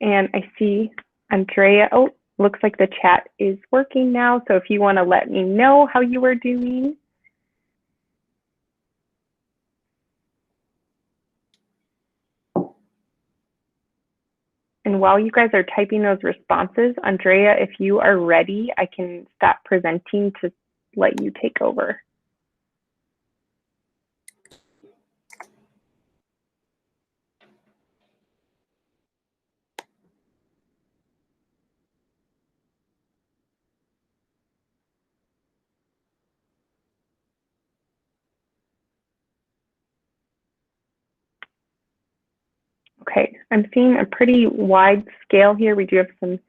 And I see Andrea. Oh, looks like the chat is working now. So if you want to let me know how you are doing. And while you guys are typing those responses, Andrea, if you are ready, I can stop presenting to let you take over. Okay, I'm seeing a pretty wide scale here. We do have some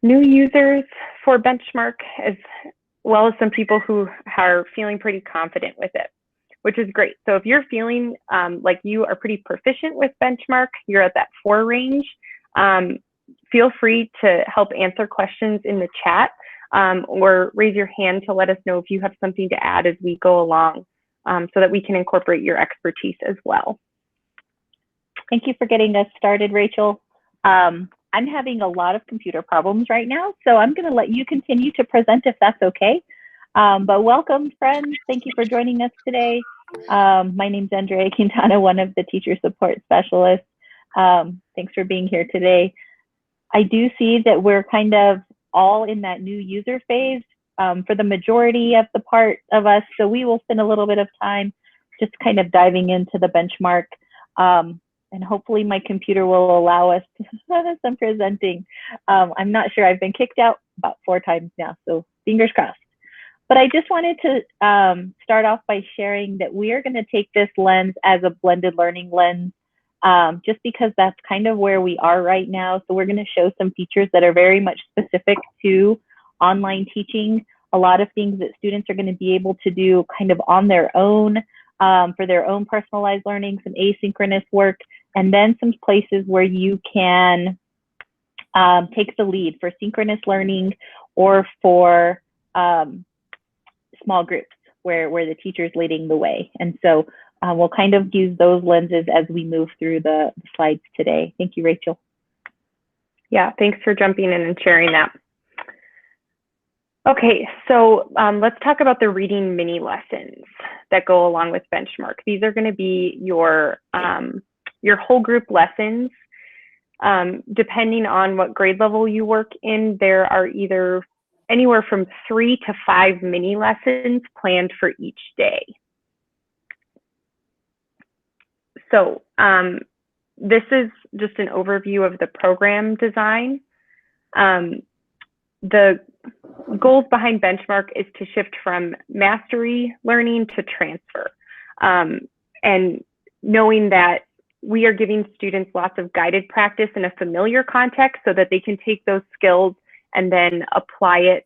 new users for Benchmark, as well as some people who are feeling pretty confident with it, which is great. So if you're feeling like you are pretty proficient with Benchmark, you're at that 4 range, feel free to help answer questions in the chat or raise your hand to let us know if you have something to add as we go along so that we can incorporate your expertise as well. Thank you for getting us started, Rachel. I'm having a lot of computer problems right now, so I'm going to let you continue to present if that's okay. But welcome, friends. Thank you for joining us today. My name's Andrea Quintana, one of the teacher support specialists. Thanks for being here today. I do see that we're kind of all in that new user phase for the majority of the part of us, so we will spend a little bit of time just kind of diving into the benchmark. And hopefully my computer will allow us to some presenting. I'm not sure, I've been kicked out about 4 times now, so fingers crossed. But I just wanted to start off by sharing that we are gonna take this lens as a blended learning lens, just because that's kind of where we are right now. So we're gonna show some features that are very much specific to online teaching, a lot of things that students are gonna be able to do kind of on their own, for their own personalized learning, some asynchronous work, and then some places where you can take the lead for synchronous learning or for small groups where the teacher's leading the way. And so we'll kind of use those lenses as we move through the slides today. Thank you, Rachel. Yeah, thanks for jumping in and sharing that. Okay, so let's talk about the reading mini lessons that go along with Benchmark. These are going to be your whole group lessons. Depending on what grade level you work in, there are either anywhere from 3 to 5 mini lessons planned for each day. So this is just an overview of the program design. The goals behind Benchmark is to shift from mastery learning to transfer. And knowing that we are giving students lots of guided practice in a familiar context so that they can take those skills and then apply it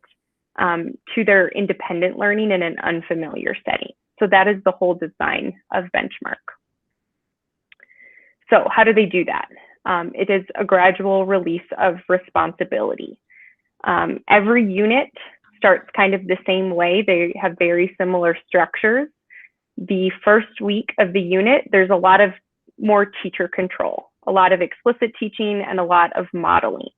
to their independent learning in an unfamiliar setting. So that is the whole design of Benchmark. So how do they do that? It is a gradual release of responsibility. Every unit starts kind of the same way. They have very similar structures. The first week of the unit, there's a lot of more teacher control, a lot of explicit teaching and a lot of modeling.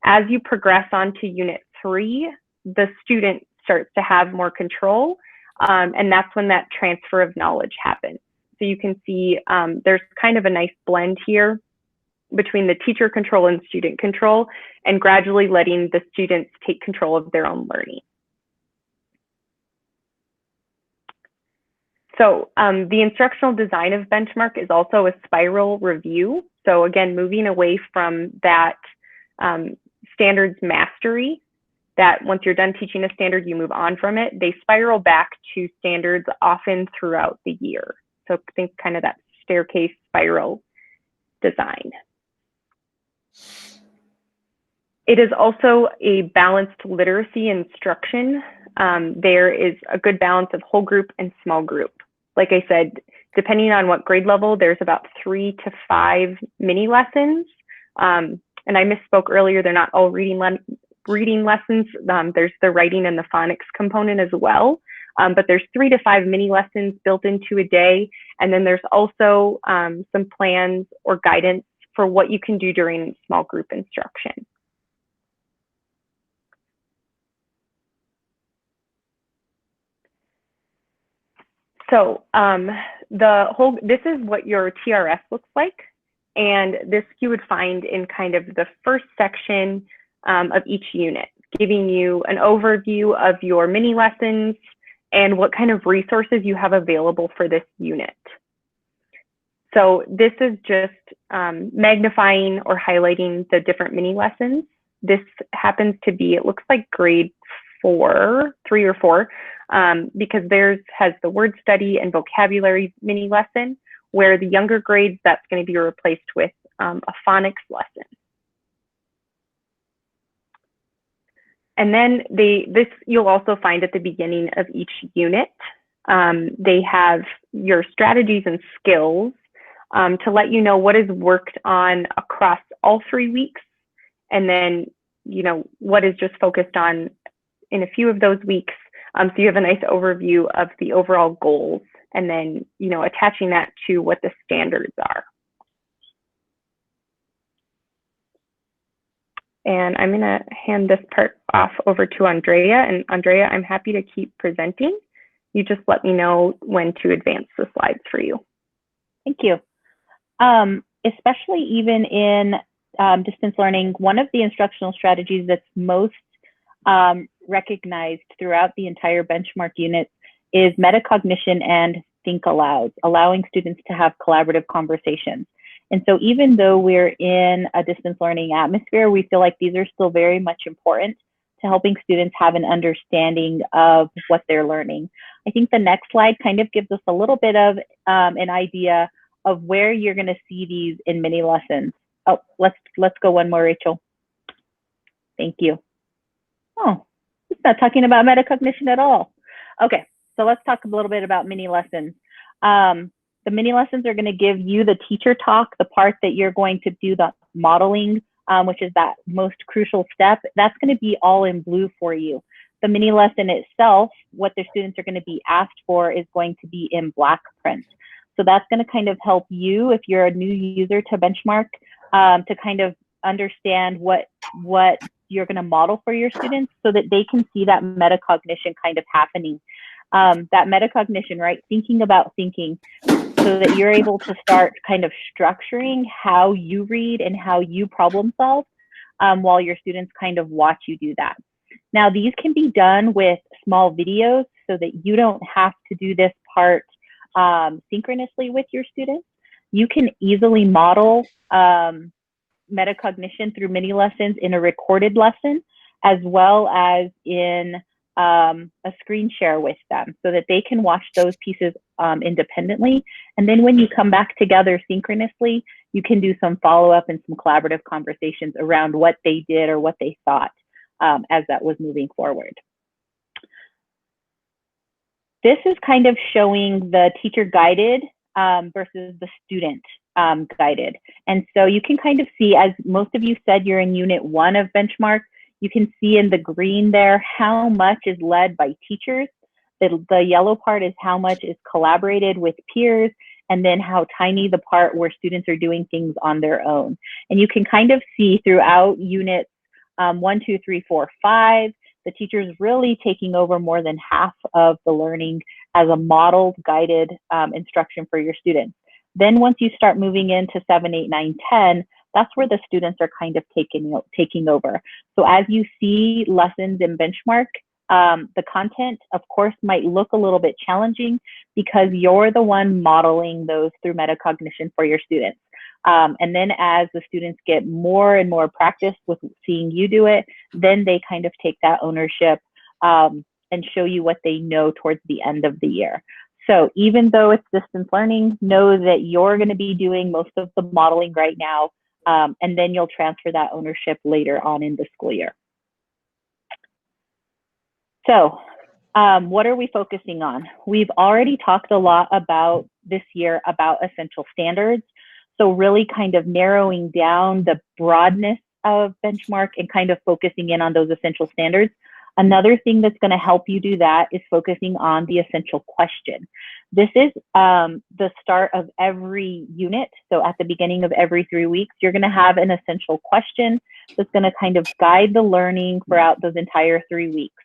As you progress on to unit 3, the student starts to have more control, and that's when that transfer of knowledge happens. So you can see there's kind of a nice blend here between the teacher control and student control, and gradually letting the students take control of their own learning. So the instructional design of Benchmark is also a spiral review. So again, moving away from that standards mastery, that once you're done teaching a standard, you move on from it. They spiral back to standards often throughout the year. So think kind of that staircase spiral design. It is also a balanced literacy instruction. There is a good balance of whole group and small group. Like I said, depending on what grade level, there's about 3 to 5 mini lessons. And I misspoke earlier, they're not all reading lessons. There's the writing and the phonics component as well. But there's 3 to 5 mini lessons built into a day. And then there's also some plans or guidance for what you can do during small group instruction. So this is what your TRS looks like. And this you would find in kind of the first section of each unit, giving you an overview of your mini lessons and what kind of resources you have available for this unit. So this is just magnifying or highlighting the different mini lessons. This happens to be, it looks like grade 4, 3 or 4, because theirs has the word study and vocabulary mini lesson, where the younger grades, that's going to be replaced with a phonics lesson. And then this you'll also find at the beginning of each unit. They have your strategies and skills to let you know what is worked on across all 3 weeks, and then what is just focused on in a few of those weeks. So you have a nice overview of the overall goals, and then attaching that to what the standards are. And I'm going to hand this part off over to Andrea. And Andrea, I'm happy to keep presenting. You just let me know when to advance the slides for you. Thank you. Especially even in distance learning, one of the instructional strategies that's most recognized throughout the entire benchmark unit is metacognition and think aloud, allowing students to have collaborative conversations. And so even though we're in a distance learning atmosphere, we feel like these are still very much important to helping students have an understanding of what they're learning. I think the next slide kind of gives us a little bit of an idea of where you're going to see these in mini lessons. Oh, let's go one more, Rachel. Thank you. Oh, it's not talking about metacognition at all. Okay, so let's talk a little bit about mini lessons. The mini lessons are going to give you the teacher talk, the part that you're going to do the modeling, which is that most crucial step. That's going to be all in blue for you. The mini lesson itself, what the students are going to be asked for, is going to be in black print. So that's going to kind of help you, if you're a new user to Benchmark, to kind of understand what you're going to model for your students so that they can see that metacognition kind of happening. That metacognition, right? Thinking about thinking, so that you're able to start kind of structuring how you read and how you problem solve while your students kind of watch you do that. Now, these can be done with small videos so that you don't have to do this part synchronously with your students. You can easily model metacognition through mini lessons in a recorded lesson, as well as in a screen share with them so that they can watch those pieces independently. And then when you come back together synchronously, you can do some follow-up and some collaborative conversations around what they did or what they thought as that was moving forward. This is kind of showing the teacher guided versus the student guided. And so you can kind of see, as most of you said, you're in unit 1 of Benchmark. You can see in the green there how much is led by teachers. The yellow part is how much is collaborated with peers, and then how tiny the part where students are doing things on their own. And you can kind of see throughout units 1, 2, 3, 4, 5, the teachers really taking over more than half of the learning as a modeled, guided instruction for your students. Then once you start moving into 7, 8, 9, 10, that's where the students are kind of taking over. So as you see lessons in Benchmark, the content, of course, might look a little bit challenging because you're the one modeling those through metacognition for your students. And then as the students get more and more practice with seeing you do it, then they kind of take that ownership and show you what they know towards the end of the year. So even though it's distance learning, know that you're going to be doing most of the modeling right now, and then you'll transfer that ownership later on in the school year. So what are we focusing on? We've already talked a lot about this year about essential standards. So really kind of narrowing down the broadness of Benchmark and kind of focusing in on those essential standards. Another thing that's going to help you do that is focusing on the essential question. This is the start of every unit. So at the beginning of every 3 weeks, you're going to have an essential question that's going to kind of guide the learning throughout those entire 3 weeks.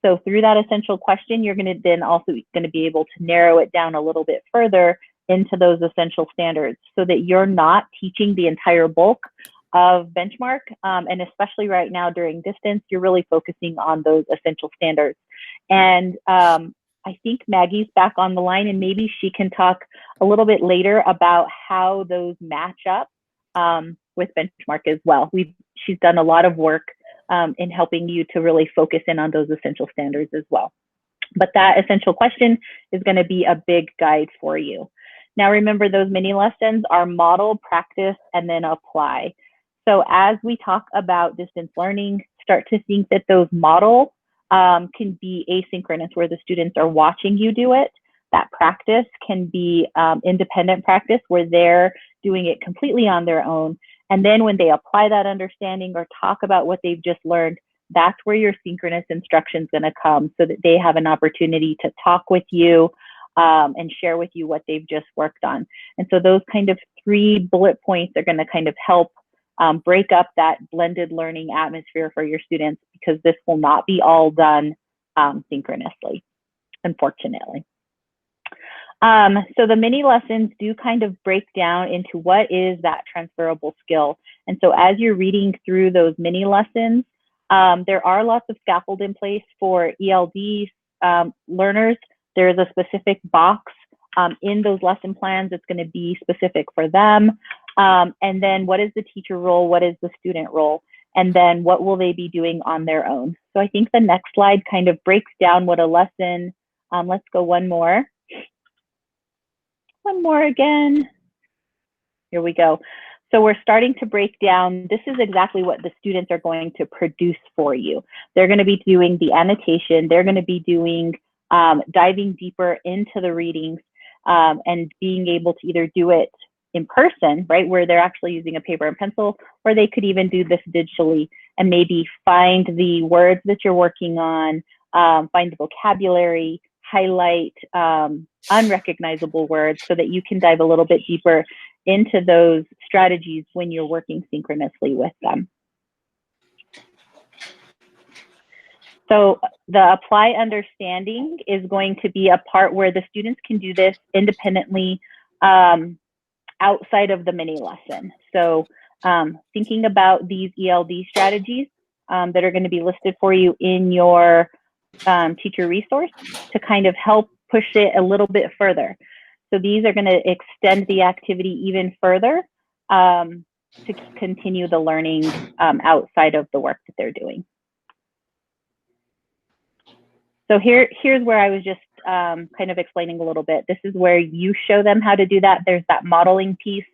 So through that essential question, you're going to then also going to be able to narrow it down a little bit further into those essential standards so that you're not teaching the entire bulk of Benchmark. And especially right now during distance, you're really focusing on those essential standards. And I think Maggie's back on the line, and maybe she can talk a little bit later about how those match up with Benchmark as well. She's done a lot of work in helping you to really focus in on those essential standards as well. But that essential question is going to be a big guide for you. Now, remember, those mini lessons are model, practice, and then apply. So as we talk about distance learning, start to think that those model can be asynchronous, where the students are watching you do it. That practice can be independent practice, where they're doing it completely on their own. And then when they apply that understanding or talk about what they've just learned, that's where your synchronous instruction is going to come, so that they have an opportunity to talk with you and share with you what they've just worked on. And so those kind of 3 bullet points are going to kind of help break up that blended learning atmosphere for your students, because this will not be all done synchronously, unfortunately. So the mini lessons do kind of break down into what is that transferable skill. And so as you're reading through those mini lessons, there are lots of scaffold in place for ELD learners. There is a specific box in those lesson plans that's going to be specific for them. And then what is the teacher role? What is the student role? And then what will they be doing on their own? So I think the next slide kind of breaks down what a lesson, let's go one more. One more again. Here we go. So we're starting to break down, this is exactly what the students are going to produce for you. They're going to be doing the annotation. They're going to be doing diving deeper into the readings and being able to either do it in person, right, where they're actually using a paper and pencil, or they could even do this digitally and maybe find the words that you're working on, find the vocabulary, highlight unrecognizable words, so that you can dive a little bit deeper into those strategies when you're working synchronously with them. So the apply understanding is going to be a part where the students can do this independently outside of the mini lesson. So thinking about these ELD strategies that are going to be listed for you in your teacher resource to kind of help push it a little bit further. So these are going to extend the activity even further to continue the learning outside of the work that they're doing. So here's where I was just kind of explaining a little bit. This is where you show them how to do that. There's that modeling piece.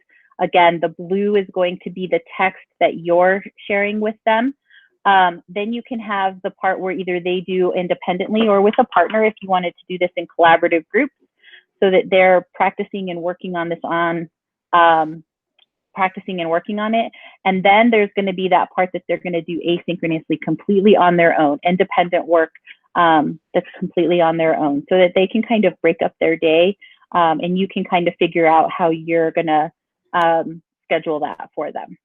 Again, the blue is going to be the text that you're sharing with them. Then you can have the part where either they do independently or with a partner if you wanted to do this in collaborative groups, so that they're practicing and working on this practicing and working on it. And then there's going to be that part that they're going to do asynchronously, completely on their own, independent work that's completely on their own, so that they can kind of break up their day and you can kind of figure out how you're going to schedule that for them.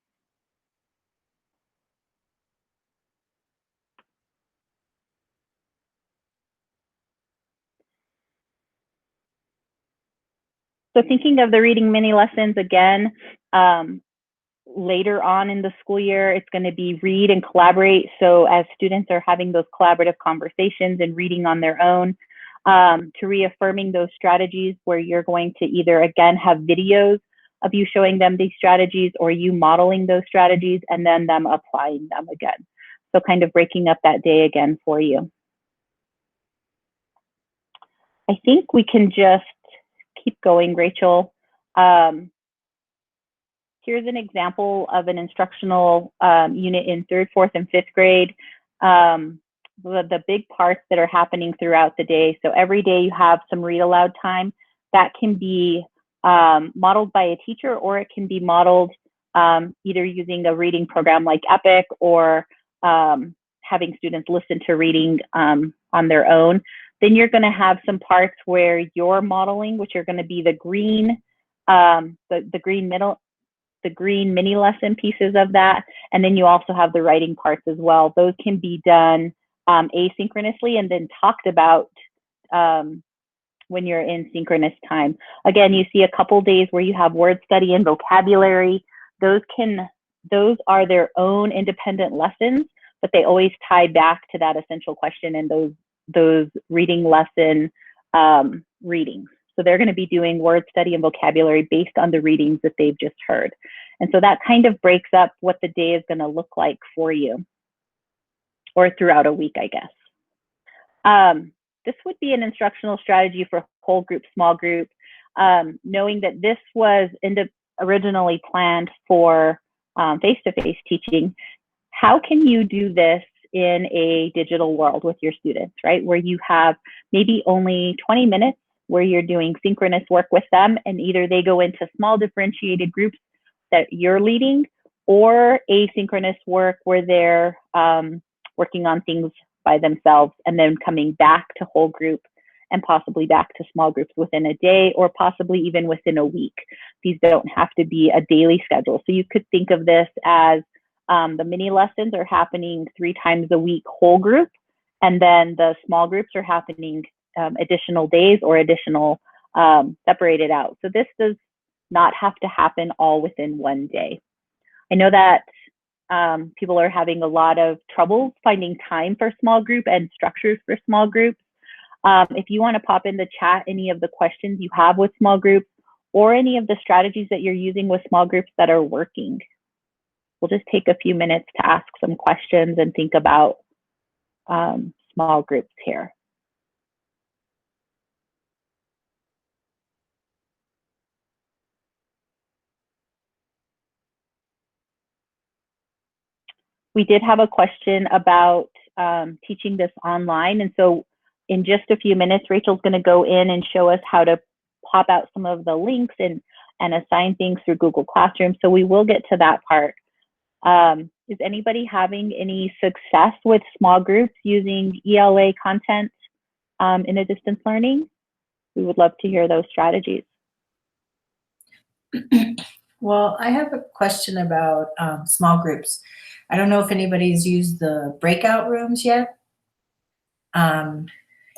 So thinking of the reading mini lessons again, later on in the school year, it's going to be read and collaborate. So as students are having those collaborative conversations and reading on their own, to reaffirming those strategies where you're going to either, again, have videos of you showing them these strategies or you modeling those strategies and then them applying them again. So kind of breaking up that day again for you. I think we can just keep going, Rachel. Here's an example of an instructional unit in 3rd, 4th, and 5th grade. The big parts that are happening throughout the day. So every day you have some read aloud time. That can be modeled by a teacher, or it can be modeled either using a reading program like Epic or having students listen to reading on their own. Then you're going to have some parts where you're modeling, which are going to be the green, the green mini lesson pieces of that. And then you also have the writing parts as well. Those can be done asynchronously and then talked about when you're in synchronous time. Again, you see a couple days where you have word study and vocabulary. Those are their own independent lessons, but they always tie back to that essential question and those reading lesson readings. So they're going to be doing word study and vocabulary based on the readings that they've just heard. And so that kind of breaks up what the day is going to look like for you, or throughout a week, I guess. This would be an instructional strategy for whole group, small group, knowing that this was originally planned for face-to-face teaching. How can you do this in a digital world with your students, right? Where you have maybe only 20 minutes where you're doing synchronous work with them, and either they go into small differentiated groups that you're leading, or asynchronous work where they're working on things by themselves and then coming back to whole group and possibly back to small groups within a day, or possibly even within a week. These don't have to be a daily schedule. So you could think of this as the mini lessons are happening 3 times a week, whole group, and then the small groups are happening additional days or additional separated out. So this does not have to happen all within one day. I know that people are having a lot of trouble finding time for small group and structures for small groups. If you want to pop in the chat any of the questions you have with small groups, or any of the strategies that you're using with small groups that are working. We'll just take a few minutes to ask some questions and think about small groups here. We did have a question about teaching this online. And so in just a few minutes, Rachel's going to go in and show us how to pop out some of the links and assign things through Google Classroom. So we will get to that part. Is anybody having any success with small groups using ELA content in a distance learning? We would love to hear those strategies. Well, I have a question about small groups. I don't know if anybody's used the breakout rooms yet. And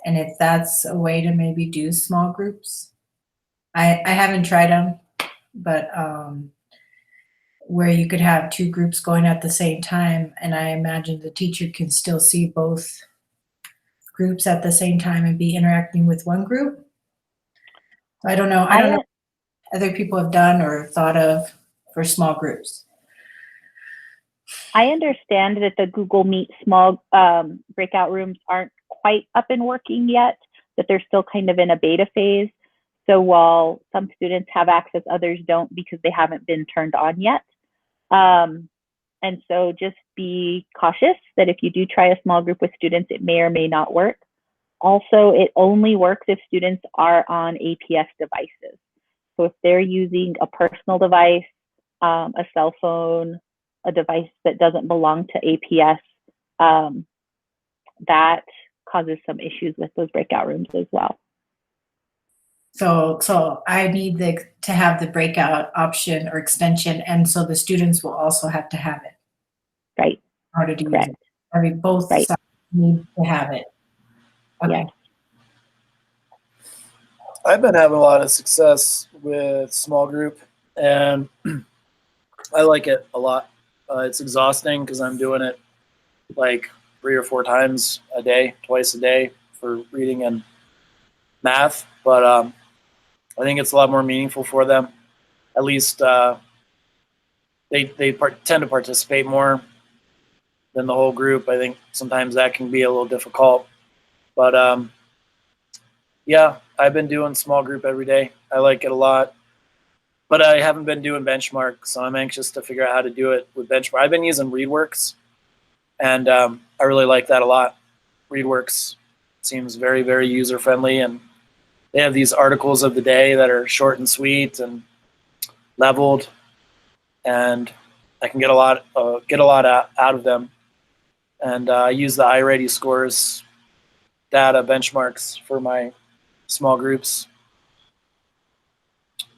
if that's a way to maybe do small groups. I haven't tried them, but where you could have 2 groups going at the same time, and I imagine the teacher can still see both groups at the same time and be interacting with one group. I don't know. I don't know what other people have done or thought of for small groups. I understand that the Google Meet small breakout rooms aren't quite up and working yet, that they're still kind of in a beta phase. So while some students have access, others don't because they haven't been turned on yet. And so just be cautious that if you do try a small group with students, it may or may not work. Also, it only works if students are on APS devices. So if they're using a personal device, a cell phone, a device that doesn't belong to APS, that causes some issues with those breakout rooms as well. So I need to have the breakout option or extension, and so the students will also have to have it. Right. In order to use Correct. it. I mean, both Right. sides need to have it. Okay. Yes. I've been having a lot of success with small group, and I like it a lot. It's exhausting because I'm doing it like 3 or 4 times a day, twice a day for reading and math. But I think it's a lot more meaningful for them. At least they tend to participate more than the whole group. I think sometimes that can be a little difficult. But yeah, I've been doing small group every day. I like it a lot. But I haven't been doing Benchmark, so I'm anxious to figure out how to do it with Benchmark. I've been using ReadWorks, and I really like that a lot. ReadWorks seems very, very user-friendly, and they have these articles of the day that are short and sweet and leveled, and I can get a lot out of them. And I use the iReady scores data benchmarks for my small groups.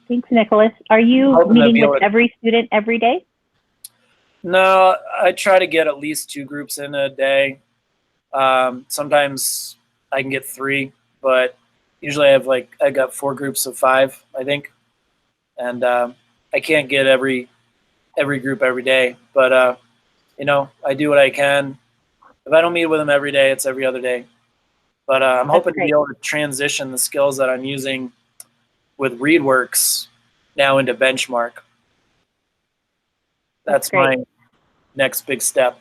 Thanks, Nicholas. Are you meeting with every student every day? No, I try to get at least 2 groups in a day. Sometimes I can get 3, but usually I got 4 groups of 5, I think. And I can't get every group every day, but you know, I do what I can. If I don't meet with them every day, it's every other day. But I'm hoping to be able to transition the skills that I'm using with ReadWorks now into Benchmark. That's my next big step.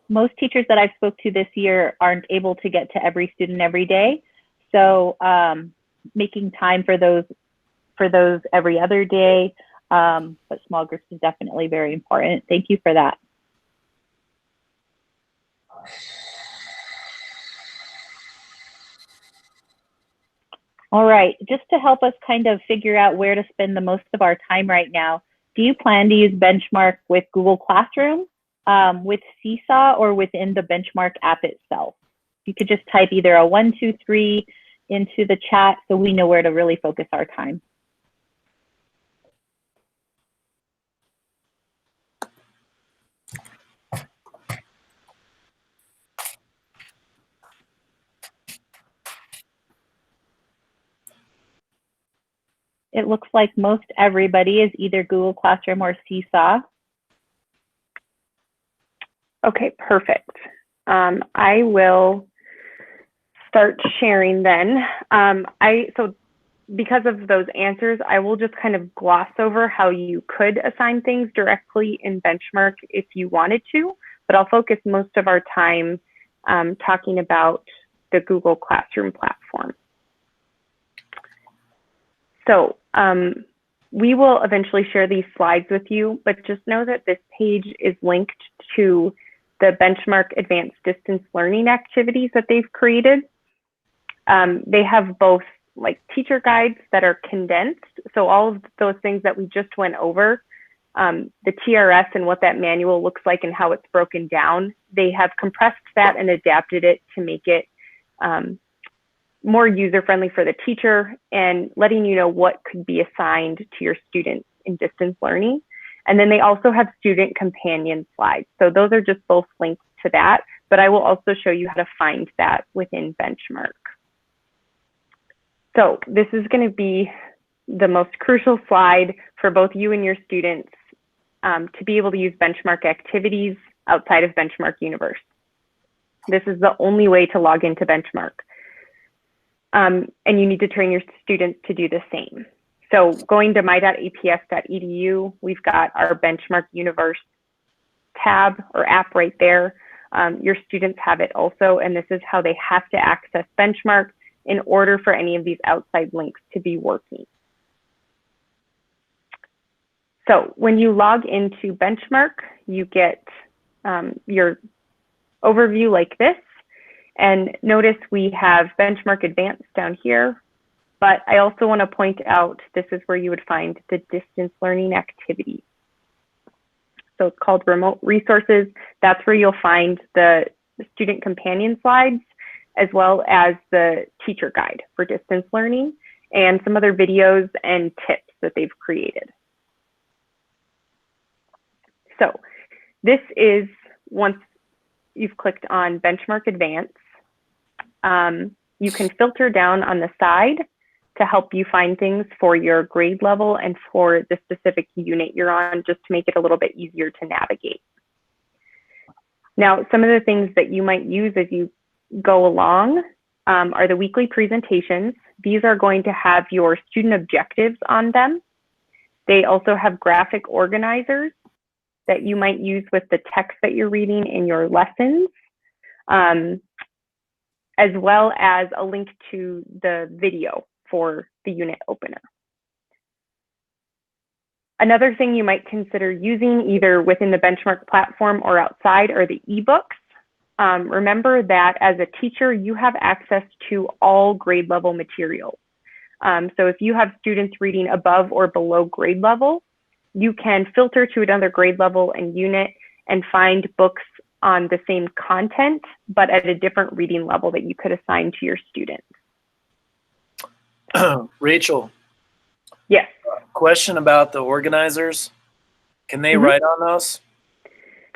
Most teachers that I've spoke to this year aren't able to get to every student every day. So making time for those every other day, but small groups is definitely very important. Thank you for that. All right, just to help us kind of figure out where to spend the most of our time right now, do you plan to use Benchmark with Google Classroom, with Seesaw, or within the Benchmark app itself? You could just type either a 1, 2, 3 into the chat so we know where to really focus our time. It looks like most everybody is either Google Classroom or Seesaw. Okay, perfect. I will start sharing then. So because of those answers, I will just kind of gloss over how you could assign things directly in Benchmark if you wanted to, but I'll focus most of our time talking about the Google Classroom platform. So we will eventually share these slides with you, but just know that this page is linked to the Benchmark Advanced Distance Learning activities that they've created. They have both like teacher guides that are condensed. So all of those things that we just went over, the TRS and what that manual looks like and how it's broken down, they have compressed that and adapted it to make it more user-friendly for the teacher and letting you know what could be assigned to your students in distance learning. And then they also have student companion slides. So those are just both links to that, but I will also show you how to find that within Benchmark. So this is going to be the most crucial slide for both you and your students to be able to use Benchmark activities outside of Benchmark Universe. This is the only way to log into Benchmark. And you need to train your students to do the same. So going to my.aps.edu, we've got our Benchmark Universe tab or app right there. Your students have it also, and this is how they have to access Benchmark in order for any of these outside links to be working. So when you log into Benchmark, you get your overview like this. And notice we have Benchmark Advanced down here, but I also want to point out this is where you would find the distance learning activity. So it's called Remote Resources. That's where you'll find the student companion slides, as well as the teacher guide for distance learning and some other videos and tips that they've created. So this is once you've clicked on Benchmark Advanced, you can filter down on the side to help you find things for your grade level and for the specific unit you're on, just to make it a little bit easier to navigate. Now, some of the things that you might use as you go along are the weekly presentations. These are going to have your student objectives on them. They also have graphic organizers that you might use with the text that you're reading in your lessons, as well as a link to the video for the unit opener. Another thing you might consider using either within the Benchmark platform or outside are the ebooks. Remember that as a teacher, you have access to all grade level materials. So if you have students reading above or below grade level, you can filter to another grade level and unit and find books on the same content, but at a different reading level that you could assign to your students. Rachel. Yes. Question about the organizers. Can they write on those?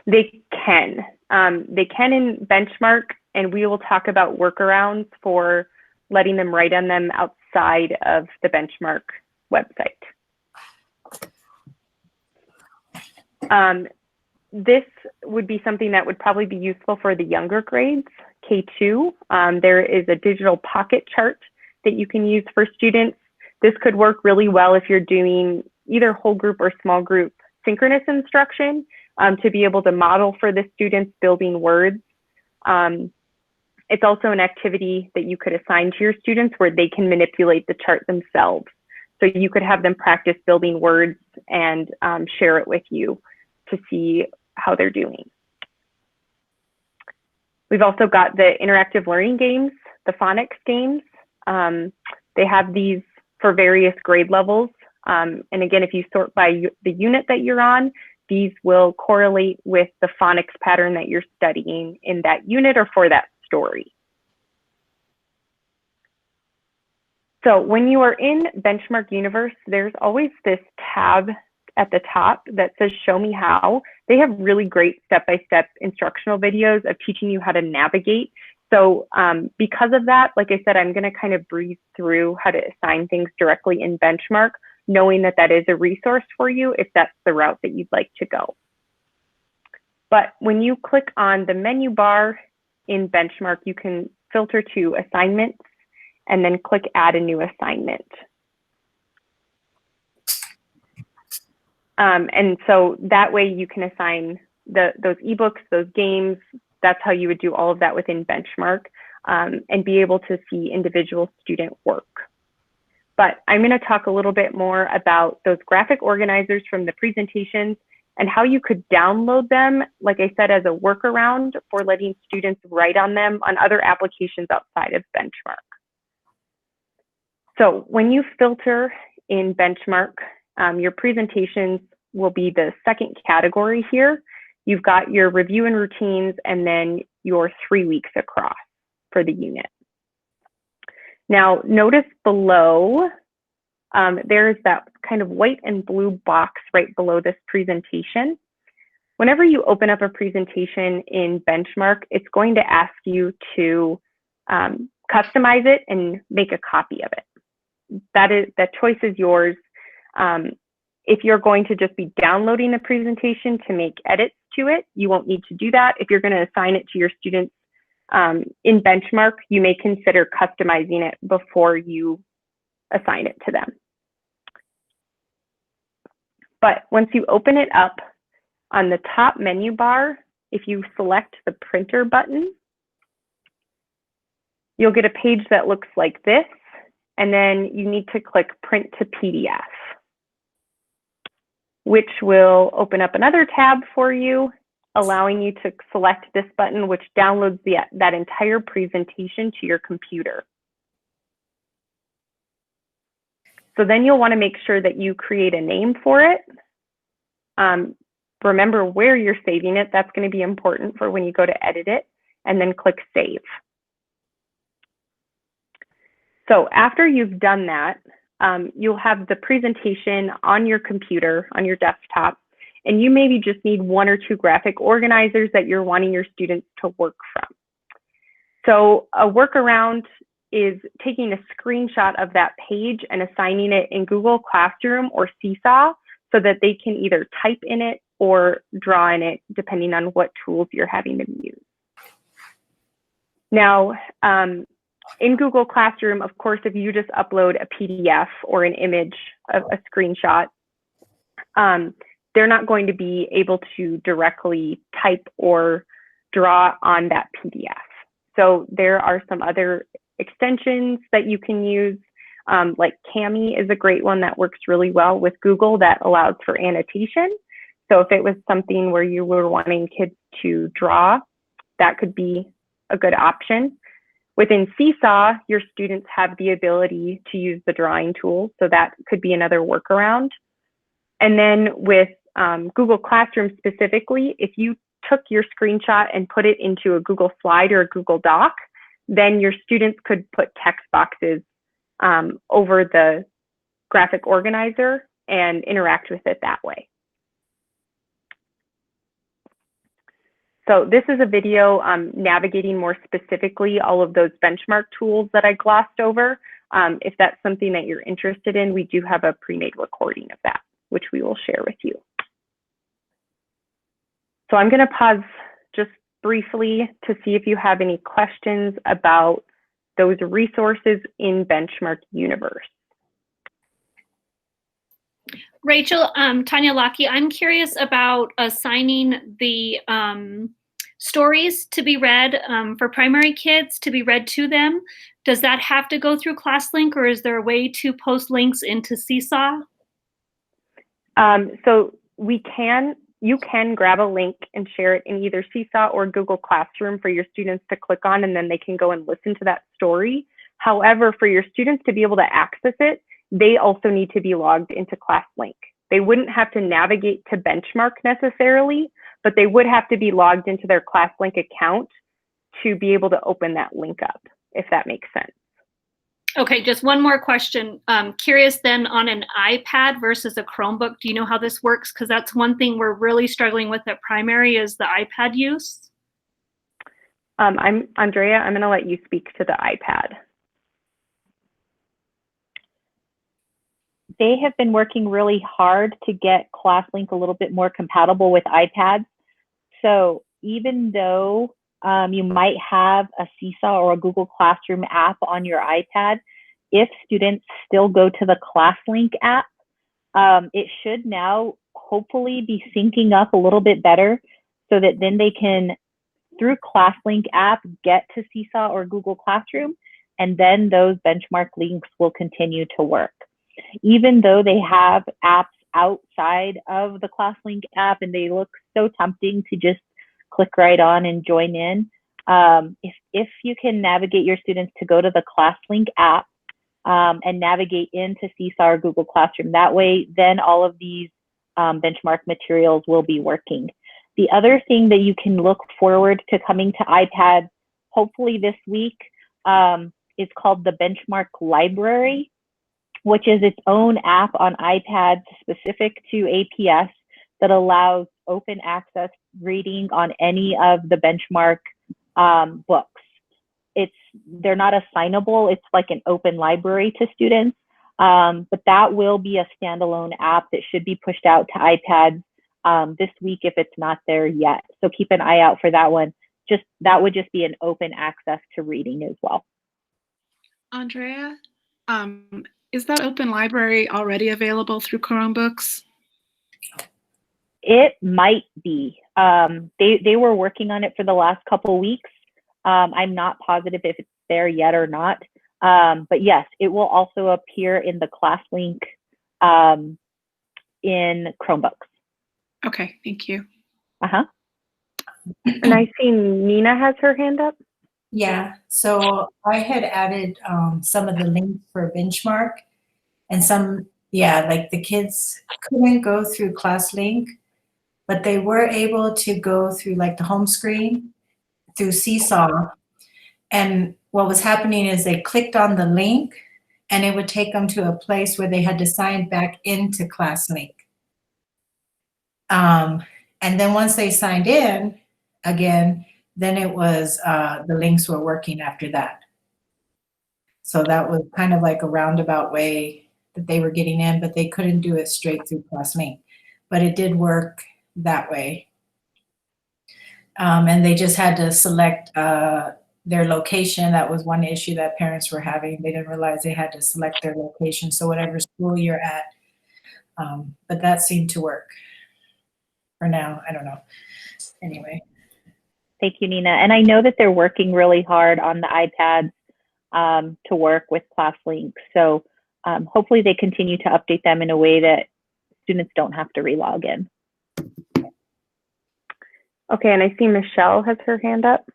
They can. They can in Benchmark, and we will talk about workarounds for letting them write on them outside of the Benchmark website. This would be something that would probably be useful for the younger grades, K2. There is a digital pocket chart that you can use for students. This could work really well if you're doing either whole group or small group synchronous instruction, to be able to model for the students building words. It's also an activity that you could assign to your students where they can manipulate the chart themselves. So you could have them practice building words and share it with you to see how they're doing. We've also got the interactive learning games, the phonics games. They have these for various grade levels. And again, if you sort by the unit that you're on, these will correlate with the phonics pattern that you're studying in that unit or for that story. So when you are in Benchmark Universe, there's always this tab at the top that says Show Me How. They have really great step-by-step instructional videos of teaching you how to navigate. So because of that, like I said, I'm going to kind of breeze through how to assign things directly in Benchmark, knowing that that is a resource for you if that's the route that you'd like to go. But when you click on the menu bar in Benchmark, you can filter to assignments and then click Add a New Assignment. And so that way you can assign those ebooks, those games. That's how you would do all of that within Benchmark, and be able to see individual student work. But I'm going to talk a little bit more about those graphic organizers from the presentations and how you could download them, like I said, as a workaround for letting students write on them on other applications outside of Benchmark. So when you filter in Benchmark, your presentations will be the second category here. You've got your review and routines and then your 3 weeks across for the unit. Now, notice below, there's that kind of white and blue box right below this presentation. Whenever you open up a presentation in Benchmark, it's going to ask you to customize it and make a copy of it. That choice is yours. If you're going to just be downloading the presentation to make edits to it, you won't need to do that. If you're going to assign it to your students in Benchmark, you may consider customizing it before you assign it to them. But once you open it up, on the top menu bar, if you select the printer button, you'll get a page that looks like this, and then you need to click Print to PDF, which will open up another tab for you, allowing you to select this button, which downloads that entire presentation to your computer. So then you'll want to make sure that you create a name for it. Remember where you're saving it. That's going to be important for when you go to edit it, and then click Save. So after you've done that, you'll have the presentation on your computer, on your desktop, and you maybe just need 1 or 2 graphic organizers that you're wanting your students to work from. So a workaround is taking a screenshot of that page and assigning it in Google Classroom or Seesaw so that they can either type in it or draw in it, depending on what tools you're having them use. Now, in Google Classroom, of course, if you just upload a PDF or an image of a screenshot, they're not going to be able to directly type or draw on that PDF. So there are some other extensions that you can use, like Kami is a great one that works really well with Google that allows for annotation. So if it was something where you were wanting kids to draw, that could be a good option. Within Seesaw, your students have the ability to use the drawing tool, so that could be another workaround. And then with Google Classroom specifically, if you took your screenshot and put it into a Google slide or a Google Doc, then your students could put text boxes over the graphic organizer and interact with it that way. So this is a video navigating more specifically all of those benchmark tools that I glossed over. If that's something that you're interested in, we do have a pre-made recording of that, which we will share with you. So I'm going to pause just briefly to see if you have any questions about those resources in Benchmark Universe. Rachel, Tanya Lockie, I'm curious about assigning the stories to be read for primary kids to be read to them. Does that have to go through ClassLink, or is there a way to post links into Seesaw? So you can grab a link and share it in either Seesaw or Google Classroom for your students to click on, and then they can go and listen to that story. However, for your students to be able to access it, they also need to be logged into ClassLink. They wouldn't have to navigate to Benchmark necessarily, but they would have to be logged into their ClassLink account to be able to open that link up, if that makes sense. Okay, just one more question. Curious then, on an iPad versus a Chromebook, do you know how this works? Because that's one thing we're really struggling with at primary is the iPad use. Andrea, I'm going to let you speak to the iPad. They have been working really hard to get ClassLink a little bit more compatible with iPads. So even though you might have a Seesaw or a Google Classroom app on your iPad, if students still go to the ClassLink app, it should now hopefully be syncing up a little bit better so that then they can, through ClassLink app, get to Seesaw or Google Classroom, and then those benchmark links will continue to work. Even though they have apps outside of the ClassLink app and they look so tempting to just click right on and join in, if you can navigate your students to go to the ClassLink app and navigate into Seesaw or Google Classroom, that way then all of these benchmark materials will be working. The other thing that you can look forward to coming to iPad hopefully this week is called the Benchmark Library, which is its own app on iPad specific to APS that allows open access reading on any of the benchmark books. They're not assignable, it's like an open library to students, but that will be a standalone app that should be pushed out to iPads this week if it's not there yet. So keep an eye out for that one. That would just be an open access to reading as well. Andrea, is that open library already available through Chromebooks? It might be. They were working on it for the last couple of weeks. I'm not positive if it's there yet or not. But yes, it will also appear in the ClassLink in Chromebooks. Okay, thank you. Uh-huh. And I see Nina has her hand up. Yeah, so I had added some of the links for Benchmark, and some, like the kids couldn't go through ClassLink, but they were able to go through like the home screen through Seesaw. And what was happening is they clicked on the link and it would take them to a place where they had to sign back into ClassLink. And then once they signed in again, then it was the links were working after that. So that was kind of like a roundabout way that they were getting in, but they couldn't do it straight through ClassLink. But it did work that way. And they just had to select their location. That was one issue that parents were having. They didn't realize they had to select their location. So whatever school you're at, but that seemed to work for now. I don't know. Anyway. Thank you, Nina. And I know that they're working really hard on the iPads to work with ClassLink. So hopefully they continue to update them in a way that students don't have to re-log in. Okay, and I see Michelle has her hand up.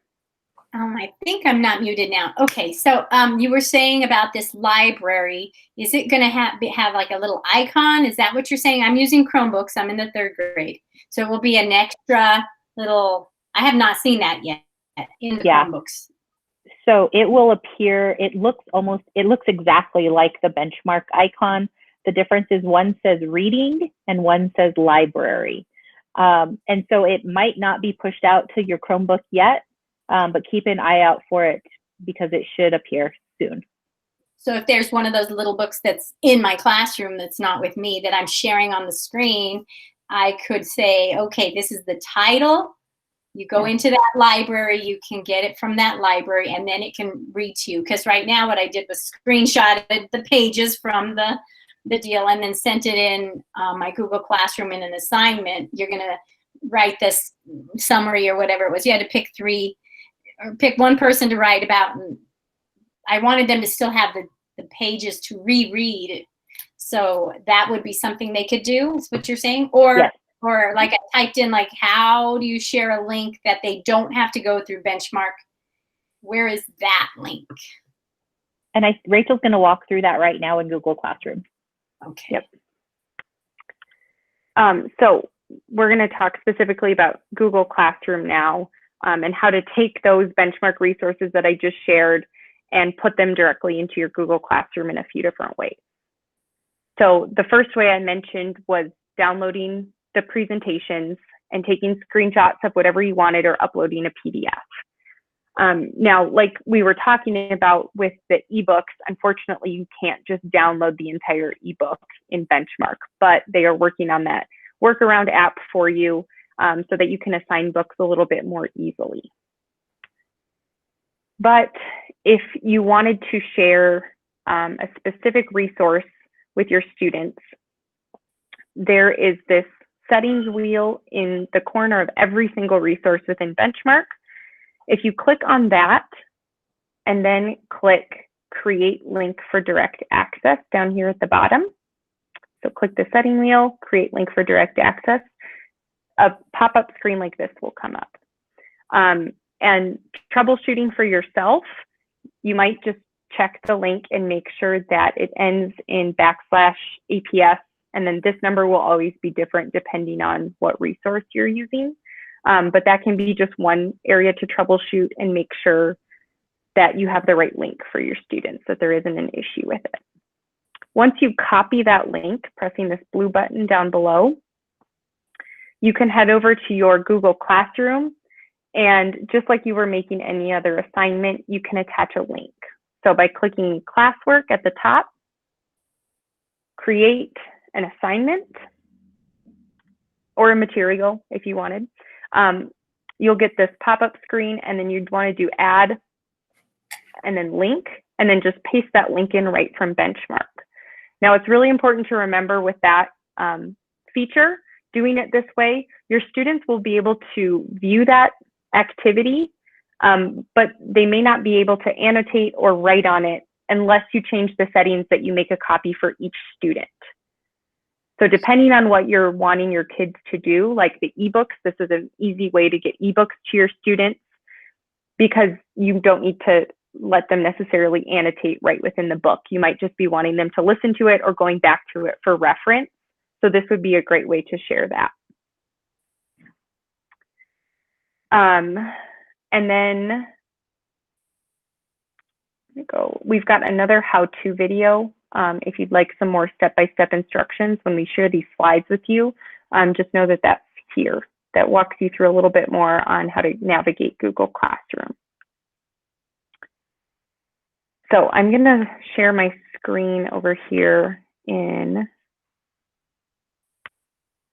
I think I'm not muted now. Okay, so you were saying about this library. Is it going to have like a little icon? Is that what you're saying? I'm using Chromebooks. I'm in the 3rd grade. So it will be an extra little, I have not seen that yet in the Yeah. Chromebooks. So it will appear, it looks exactly like the benchmark icon. The difference is one says reading and one says library. And so it might not be pushed out to your Chromebook yet, but keep an eye out for it because it should appear soon. So if there's one of those little books that's in my classroom that's not with me that I'm sharing on the screen, I could say, okay, this is the title. You go into that library, you can get it from that library, and then it can read to you. Because right now what I did was screenshotted the pages from the deal and then sent it in my Google Classroom in an assignment. You're going to write this summary or whatever it was. You had to pick pick one person to write about. And I wanted them to still have the pages to reread. So that would be something they could do, is what you're saying? Or Yes. Or like I typed in, like, how do you share a link that they don't have to go through Benchmark? Where is that link? And Rachel's going to walk through that right now in Google Classroom. Okay. Yep. So we're going to talk specifically about Google Classroom now, and how to take those benchmark resources that I just shared and put them directly into your Google Classroom in a few different ways. So the first way I mentioned was downloading the presentations and taking screenshots of whatever you wanted or uploading a PDF. Now, like we were talking about with the ebooks, unfortunately, you can't just download the entire ebook in Benchmark, but they are working on that workaround app for you so that you can assign books a little bit more easily. But if you wanted to share a specific resource with your students, there is this settings wheel in the corner of every single resource within Benchmark. If you click on that and then click Create Link for Direct Access down here at the bottom. So click the setting wheel, Create Link for Direct Access. A pop-up screen like this will come up. And troubleshooting for yourself, you might just check the link and make sure that it ends in \APS. And then this number will always be different depending on what resource you're using. But that can be just one area to troubleshoot and make sure that you have the right link for your students, that there isn't an issue with it. Once you copy that link, pressing this blue button down below, you can head over to your Google Classroom. And just like you were making any other assignment, you can attach a link. So by clicking Classwork at the top, create an assignment or a material if you wanted. You'll get this pop-up screen, and then you'd want to do add and then link, and then just paste that link in right from Benchmark. Now, it's really important to remember with that feature, doing it this way, your students will be able to view that activity, but they may not be able to annotate or write on it unless you change the settings that you make a copy for each student. So depending on what you're wanting your kids to do, like the ebooks, this is an easy way to get ebooks to your students because you don't need to let them necessarily annotate right within the book. You might just be wanting them to listen to it or going back to it for reference. So this would be a great way to share that. And then we've got another how-to video. If you'd like some more step-by-step instructions when we share these slides with you, just know that that's here. That walks you through a little bit more on how to navigate Google Classroom. So I'm going to share my screen over here in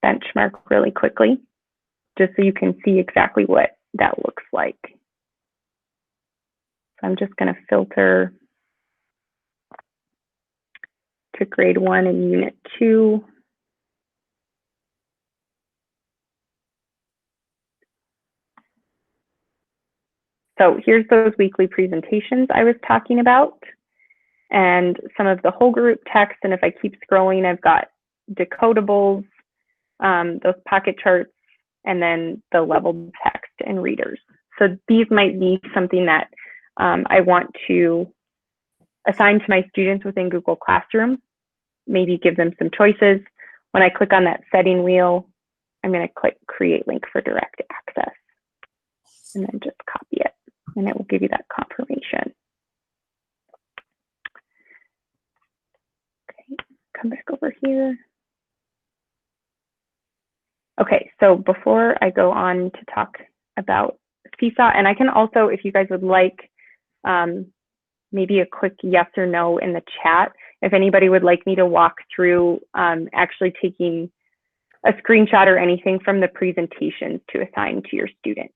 Benchmark really quickly, just so you can see exactly what that looks like. So I'm just going to filter to grade 1 and unit 2. So here's those weekly presentations I was talking about and some of the whole group text. And if I keep scrolling, I've got decodables, those pocket charts, and then the leveled text and readers. So these might be something that I want to assign to my students within Google Classroom, maybe give them some choices. When I click on that setting wheel, I'm going to click create link for direct access and then just copy it, and it will give you that confirmation. Okay, come back over here. Okay, so before I go on to talk about Seesaw, and I can also, if you guys would like, maybe a quick yes or no in the chat, if anybody would like me to walk through actually taking a screenshot or anything from the presentations to assign to your students.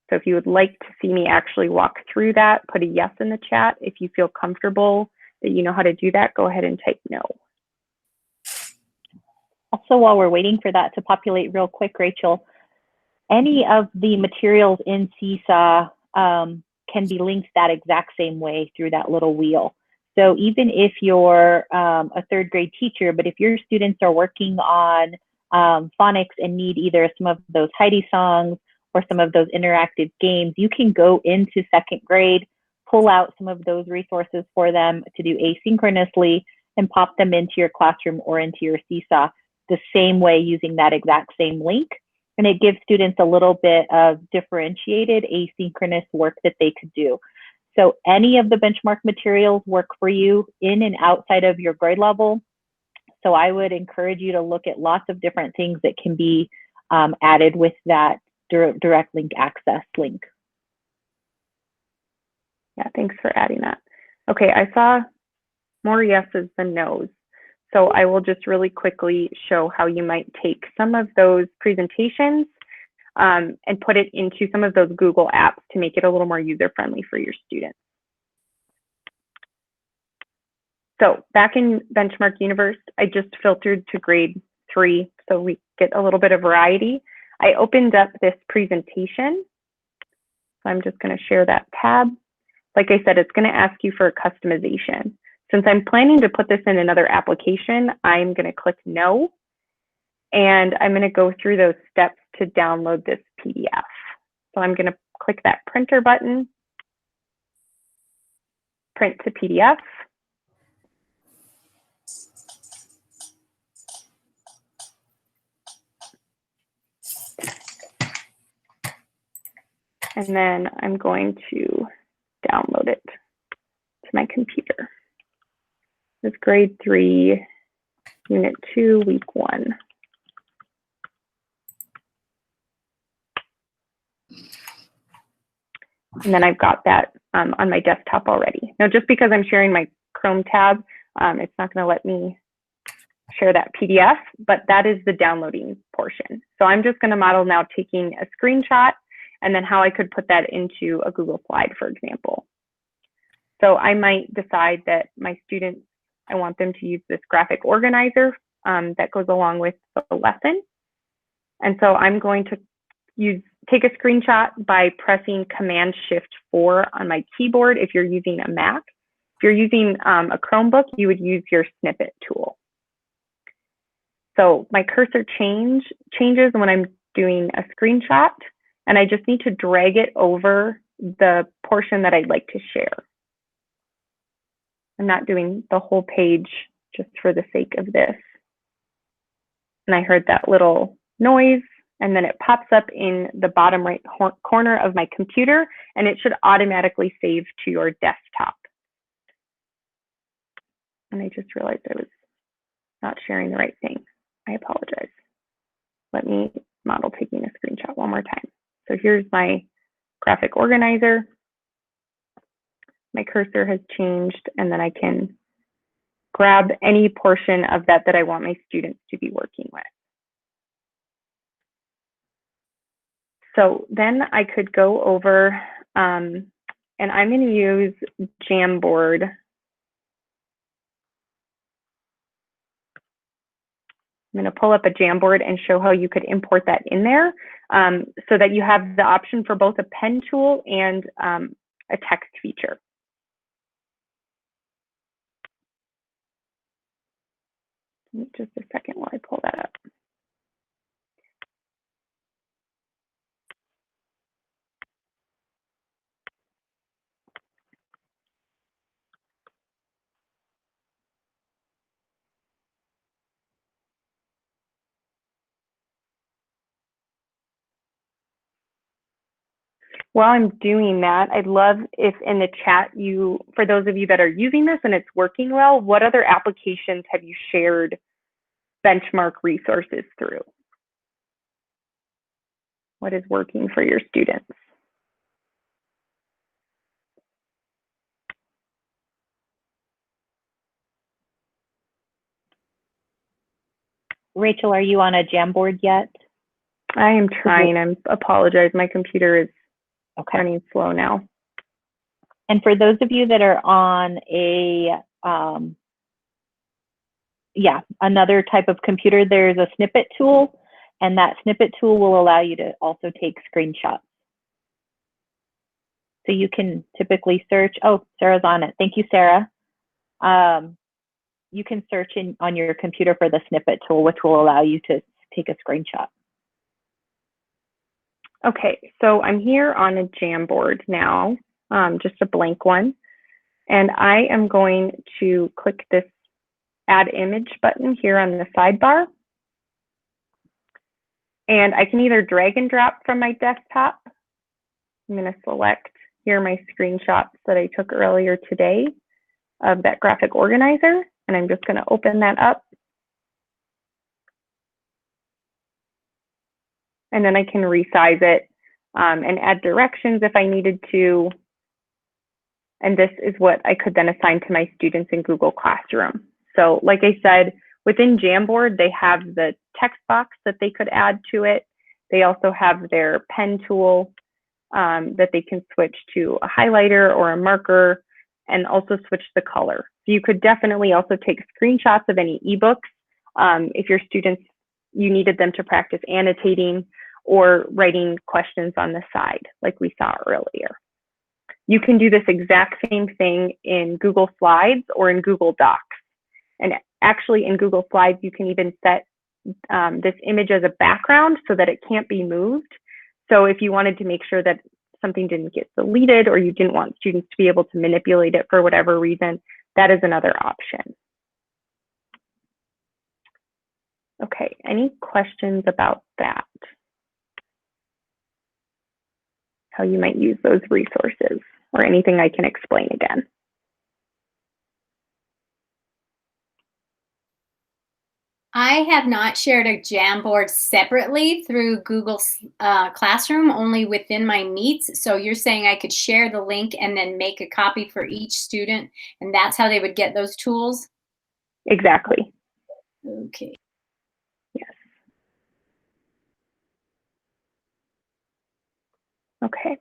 So if you would like to see me actually walk through that, put a yes in the chat. If you feel comfortable that you know how to do that, go ahead and type no. Also, while we're waiting for that to populate real quick, Rachel, any of the materials in Seesaw can be linked that exact same way through that little wheel. So even if you're a third grade teacher, but if your students are working on phonics and need either some of those Heidi songs or some of those interactive games, you can go into second grade, pull out some of those resources for them to do asynchronously and pop them into your classroom or into your Seesaw the same way using that exact same link. And it gives students a little bit of differentiated asynchronous work that they could do. So any of the benchmark materials work for you in and outside of your grade level. So I would encourage you to look at lots of different things that can be added with that direct link access link. Yeah, thanks for adding that. Okay, I saw more yeses than nos. So I will just really quickly show how you might take some of those presentations and put it into some of those Google apps to make it a little more user-friendly for your students. So back in Benchmark Universe, I just filtered to grade 3 so we get a little bit of variety. I opened up this presentation. So I'm just going to share that tab. Like I said, it's going to ask you for a customization. Since I'm planning to put this in another application, I'm going to click no. And I'm going to go through those steps to download this PDF. So I'm going to click that printer button, print to PDF. And then I'm going to download it to my computer. It's grade 3, unit 2, week 1. And then I've got that on my desktop already. Now, just because I'm sharing my Chrome tab, it's not going to let me share that PDF, but that is the downloading portion. So I'm just going to model now taking a screenshot and then how I could put that into a Google slide, for example. So I might decide that my students, I want them to use this graphic organizer that goes along with the lesson. And so I'm going to take a screenshot by pressing Command-Shift-4 on my keyboard if you're using a Mac. If you're using a Chromebook, you would use your snippet tool. So my cursor changes when I'm doing a screenshot, and I just need to drag it over the portion that I'd like to share. I'm not doing the whole page just for the sake of this. And I heard that little noise, and then it pops up in the bottom right corner of my computer, and it should automatically save to your desktop. And I just realized I was not sharing the right thing. I apologize. Let me model taking a screenshot one more time. So here's my graphic organizer. My cursor has changed, and then I can grab any portion of that that I want my students to be working with. So then I could go over, and I'm going to use Jamboard. I'm going to pull up a Jamboard and show how you could import that in there so that you have the option for both a pen tool and a text feature. Just a second while I pull that up. While I'm doing that, I'd love if in the chat for those of you that are using this and it's working well, what other applications have you shared Benchmark resources through? What is working for your students? Rachel, are you on a Jamboard yet? I am trying. I apologize. My computer is running slow now. And for those of you that are on another type of computer, there's a snippet tool, and that snippet tool will allow you to also take screenshots. So you can typically search, oh, Sarah's on it. Thank you, Sarah. You can search on your computer for the snippet tool, which will allow you to take a screenshot. Okay, so I'm here on a Jamboard now, just a blank one. And I am going to click this Add Image button here on the sidebar. And I can either drag and drop from my desktop. I'm going to select here my screenshots that I took earlier today of that graphic organizer. And I'm just going to open that up. And then I can resize it and add directions if I needed to. And this is what I could then assign to my students in Google Classroom. So like I said, within Jamboard, they have the text box that they could add to it. They also have their pen tool that they can switch to a highlighter or a marker, and also switch the color. So you could definitely also take screenshots of any ebooks if your students, you needed them to practice annotating or writing questions on the side, like we saw earlier. You can do this exact same thing in Google Slides or in Google Docs. And actually in Google Slides, you can even set this image as a background so that it can't be moved. So if you wanted to make sure that something didn't get deleted or you didn't want students to be able to manipulate it for whatever reason, that is another option. Okay, any questions about that? How you might use those resources or anything I can explain again? I have not shared a Jamboard separately through Google Classroom, only within my Meets. So you're saying I could share the link and then make a copy for each student, and that's how they would get those tools? Exactly. Okay. Yes. Okay.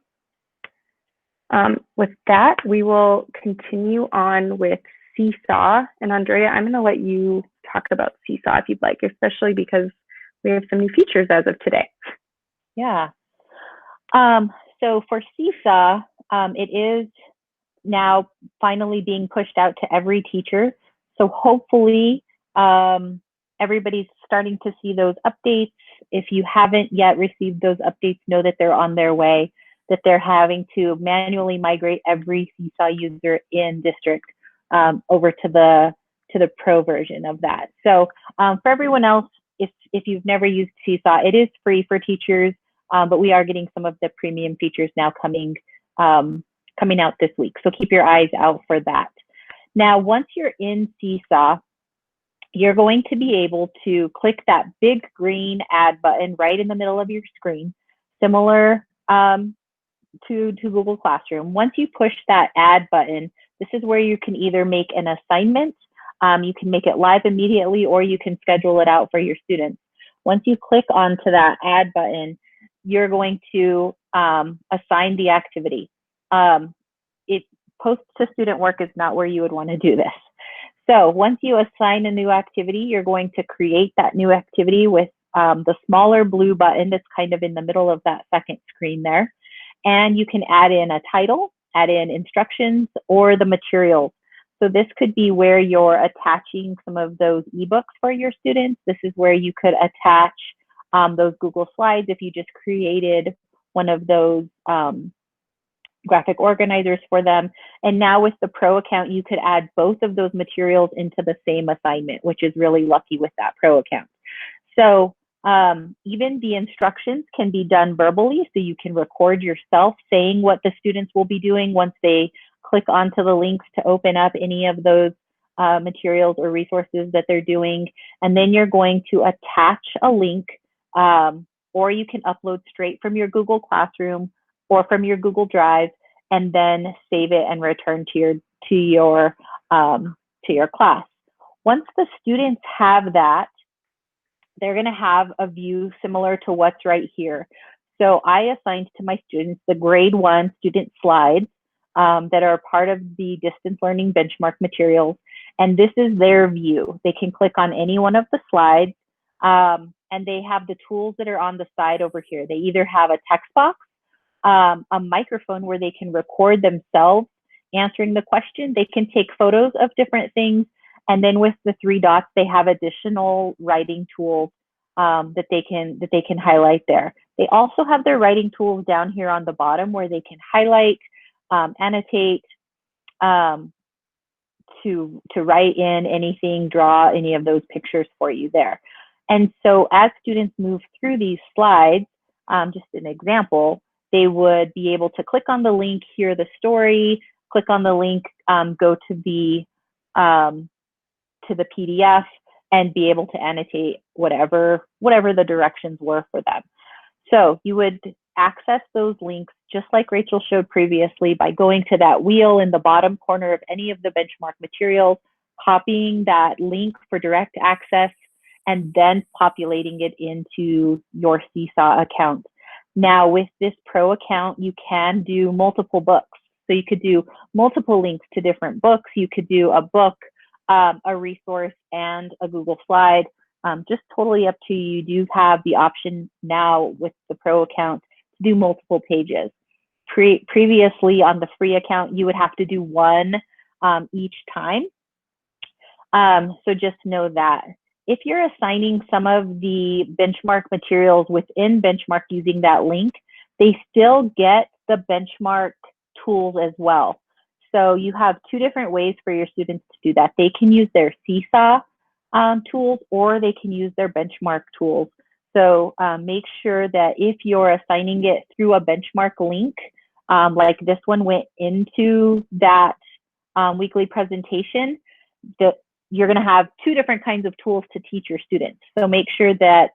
With that, we will continue on with Seesaw. And Andrea, I'm going to let you talk about Seesaw if you'd like, especially because we have some new features as of today. Yeah. So for Seesaw, it is now finally being pushed out to every teacher. So hopefully everybody's starting to see those updates. If you haven't yet received those updates, know that they're on their way, that they're having to manually migrate every Seesaw user in district over to the pro version of that. So for everyone else, if you've never used Seesaw, it is free for teachers, but we are getting some of the premium features now coming out this week. So keep your eyes out for that. Now, once you're in Seesaw, you're going to be able to click that big green add button right in the middle of your screen, similar to Google Classroom. Once you push that add button, this is where you can either make an assignment, you can make it live immediately, or you can schedule it out for your students. Once you click onto that add button, you're going to assign the activity. Post to student work is not where you would want to do this. So once you assign a new activity, you're going to create that new activity with the smaller blue button that's kind of in the middle of that second screen there. And you can add in a title, add in instructions, or the materials. So this could be where you're attaching some of those ebooks for your students. This is where you could attach those Google Slides if you just created one of those graphic organizers for them. And now with the Pro account, you could add both of those materials into the same assignment, which is really lucky with that Pro account. So Even the instructions can be done verbally, so you can record yourself saying what the students will be doing once they click onto the links to open up any of those materials or resources that they're doing. And then you're going to attach a link, or you can upload straight from your Google Classroom or from your Google Drive, and then save it and return to your class. Once the students have that, they're going to have a view similar to what's right here. So I assigned to my students the grade 1 student slides that are part of the distance learning benchmark materials. And this is their view. They can click on any one of the slides, and they have the tools that are on the side over here. They either have a text box, a microphone where they can record themselves answering the question. They can take photos of different things. And then with the 3 dots, they have additional writing tools that they can highlight there. They also have their writing tools down here on the bottom where they can highlight, annotate, to write in anything, draw any of those pictures for you there. And so as students move through these slides, just an example, they would be able to click on the link, hear the story, click on the link, go to the PDF, and be able to annotate whatever the directions were for them. So you would access those links just like Rachel showed previously by going to that wheel in the bottom corner of any of the benchmark materials, copying that link for direct access, and then populating it into your Seesaw account. Now with this pro account, you can do multiple books. So you could do multiple links to different books. You could do a book, a resource, and a Google slide. Just totally up to you. You do have the option now with the pro account to do multiple pages. Previously on the free account, you would have to do one each time. So just know that. If you're assigning some of the benchmark materials within Benchmark using that link, they still get the benchmark tools as well. So you have 2 different ways for your students to do that. They can use their Seesaw tools, or they can use their benchmark tools. So make sure that if you're assigning it through a benchmark link, like this one went into that weekly presentation, that you're going to have 2 different kinds of tools to teach your students. So make sure that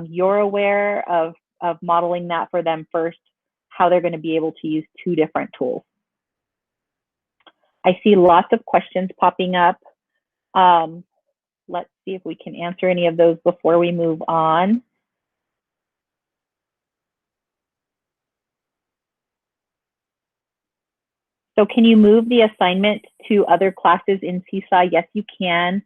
you're aware of modeling that for them first, how they're going to be able to use 2 different tools. I see lots of questions popping up. Let's see if we can answer any of those before we move on. So can you move the assignment to other classes in Seesaw? Yes, you can.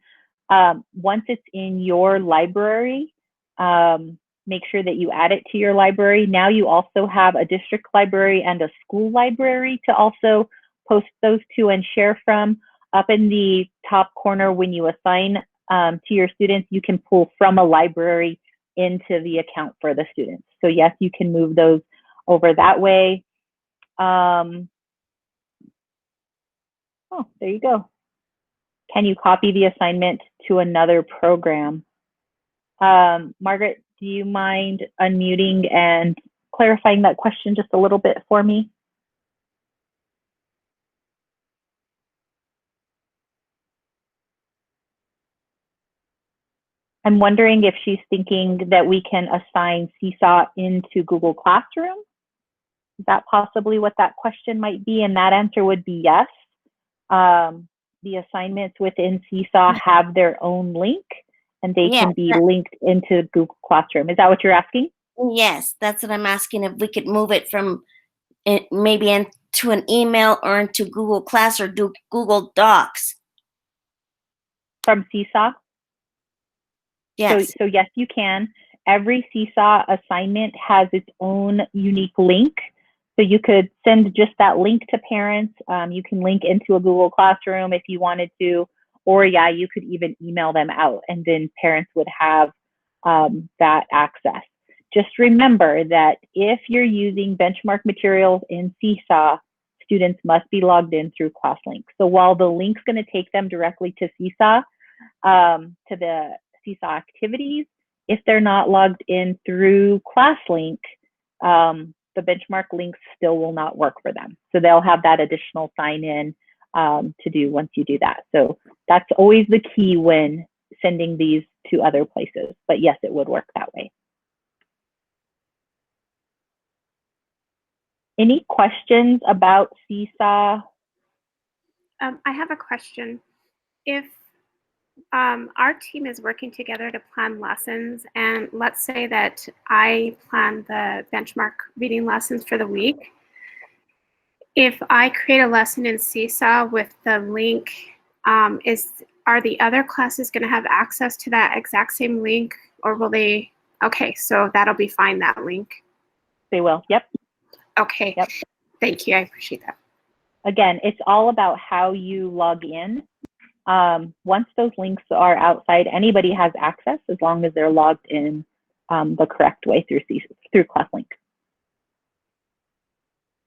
Once it's in your library, make sure that you add it to your library. Now you also have a district library and a school library to also post those to and share from. Up in the top corner, when you assign to your students, you can pull from a library into the account for the students. So yes, you can move those over that way. Oh, there you go. Can you copy the assignment to another program? Margaret, do you mind unmuting and clarifying that question just a little bit for me? I'm wondering if she's thinking that we can assign Seesaw into Google Classroom. Is that possibly what that question might be? And that answer would be yes. The assignments within Seesaw have their own link, and they can be linked into Google Classroom. Is that what you're asking? Yes, that's what I'm asking, if we could move it from maybe into an email or into Google Class or do Google Docs. From Seesaw? Yes. So yes, you can. Every Seesaw assignment has its own unique link. So you could send just that link to parents. You can link into a Google Classroom if you wanted to, or yeah, you could even email them out and then parents would have that access. Just remember that if you're using benchmark materials in Seesaw, students must be logged in through ClassLink. So while the link's going to take them directly to Seesaw, to the Seesaw activities, if they're not logged in through ClassLink, the benchmark links still will not work for them. So they'll have that additional sign in to do once you do that. So that's always the key when sending these to other places. But yes, it would work that way. Any questions about Seesaw? I have a question. If our team is working together to plan lessons, and let's say that I plan the benchmark reading lessons for the week, if I create a lesson in Seesaw with the link, are the other classes going to have access to that exact same link, or will they? Okay, so that'll be fine, that link. They will, yep. Okay, yep. Thank you, I appreciate that. Again, it's all about how you log in. Once those links are outside, anybody has access as long as they're logged in the correct way through ClassLink.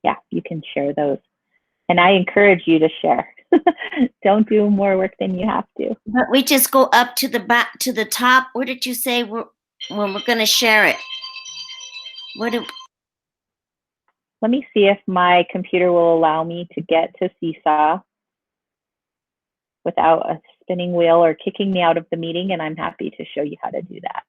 Yeah, you can share those. And I encourage you to share. Don't do more work than you have to. But we just go up to the back, to the top. Where did you say when we're going to share it? Let me see if my computer will allow me to get to Seesaw without a spinning wheel or kicking me out of the meeting, and I'm happy to show you how to do that.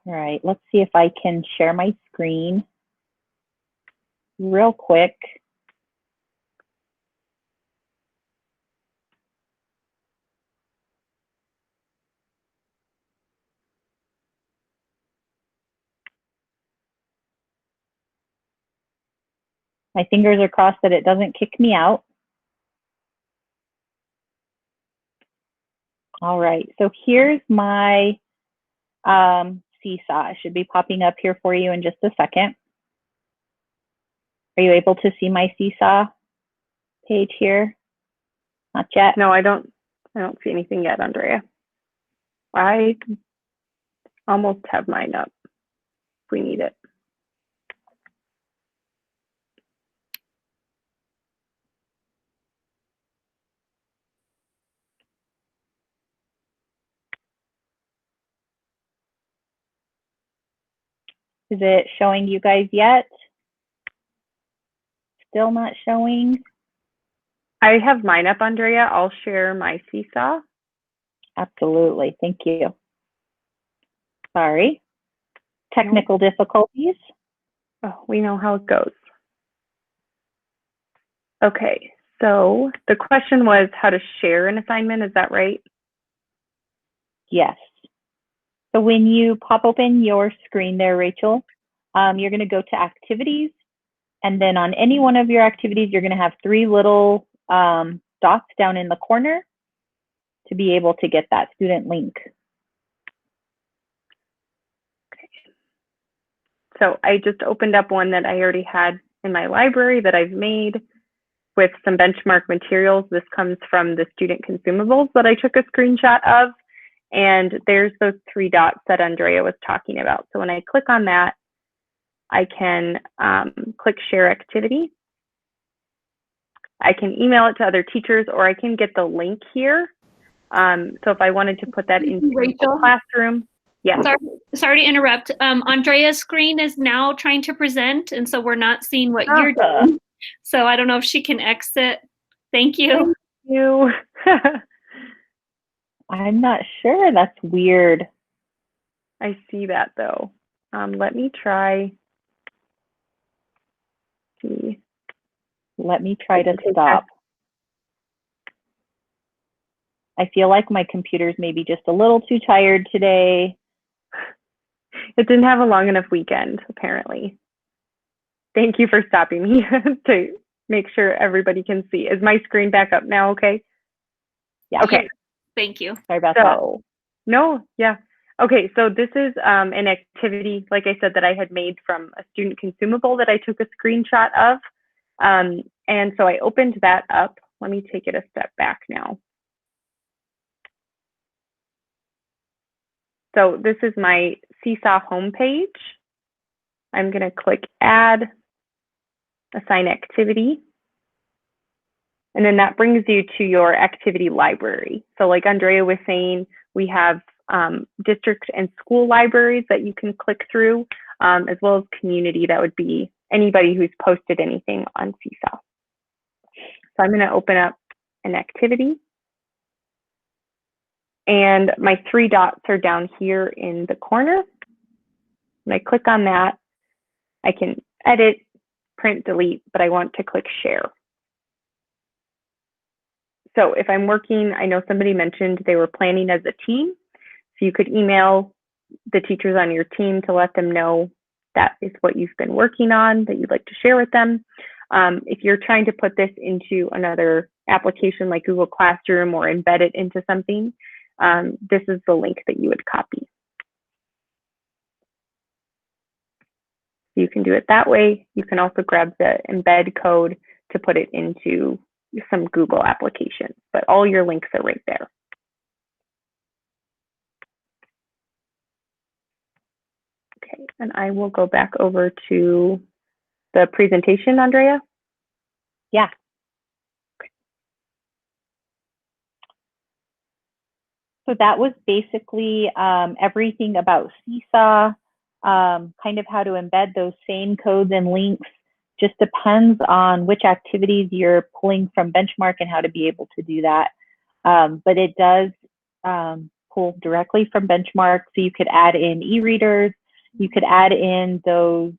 All right, let's see if I can share my screen real quick. My fingers are crossed that it doesn't kick me out. All right, so here's my Seesaw. It should be popping up here for you in just a second. Are you able to see my Seesaw page here? Not yet? No, I don't see anything yet, Andrea. I almost have mine up if we need it. Is it showing you guys yet? Still not showing? I have mine up, Andrea. I'll share my Seesaw. Absolutely, thank you. Sorry. Technical difficulties. Oh, we know how it goes. Okay, so the question was how to share an assignment, is that right? Yes. So when you pop open your screen there, Rachel, you're going to go to activities, and then on any one of your activities, you're going to have three little dots down in the corner to be able to get that student link. Okay. So I just opened up one that I already had in my library that I've made with some benchmark materials. This comes from the student consumables that I took a screenshot of. And there's those three dots that Andrea was talking about. So when I click on that, I can click share activity. I can email it to other teachers, or I can get the link here. So if I wanted to put that into Google Classroom. Yes. Sorry to interrupt. Andrea's screen is now trying to present, and so we're not seeing what you're doing. So I don't know if she can exit. Thank you. Thank you. I'm not sure. That's weird. I see that though. Let me try. Let me try to stop. I feel like my computer's maybe just a little too tired today. It didn't have a long enough weekend, apparently. Thank you for stopping me to make sure everybody can see. Is my screen back up now, okay? Yeah. Okay. Thank you. Sorry about that. No, yeah. Okay, so this is an activity, like I said, that I had made from a student consumable that I took a screenshot of. And so I opened that up. Let me take it a step back now. So this is my Seesaw homepage. I'm going to click Add, Assign Activity. And then that brings you to your activity library. So like Andrea was saying, we have district and school libraries that you can click through, as well as community. That would be anybody who's posted anything on Seesaw. So I'm going to open up an activity. And my 3 dots are down here in the corner. When I click on that, I can edit, print, delete, but I want to click share. So if I'm working, I know somebody mentioned they were planning as a team. So you could email the teachers on your team to let them know that is what you've been working on, that you'd like to share with them. If you're trying to put this into another application like Google Classroom or embed it into something, this is the link that you would copy. You can do it that way. You can also grab the embed code to put it into some Google applications, but all your links are right there. Okay, and I will go back over to the presentation, Andrea. Yeah. Okay. So that was basically everything about Seesaw, kind of how to embed those same codes and links. Just depends on which activities you're pulling from Benchmark and how to be able to do that. But it does pull directly from Benchmark. So you could add in e-readers, you could add in those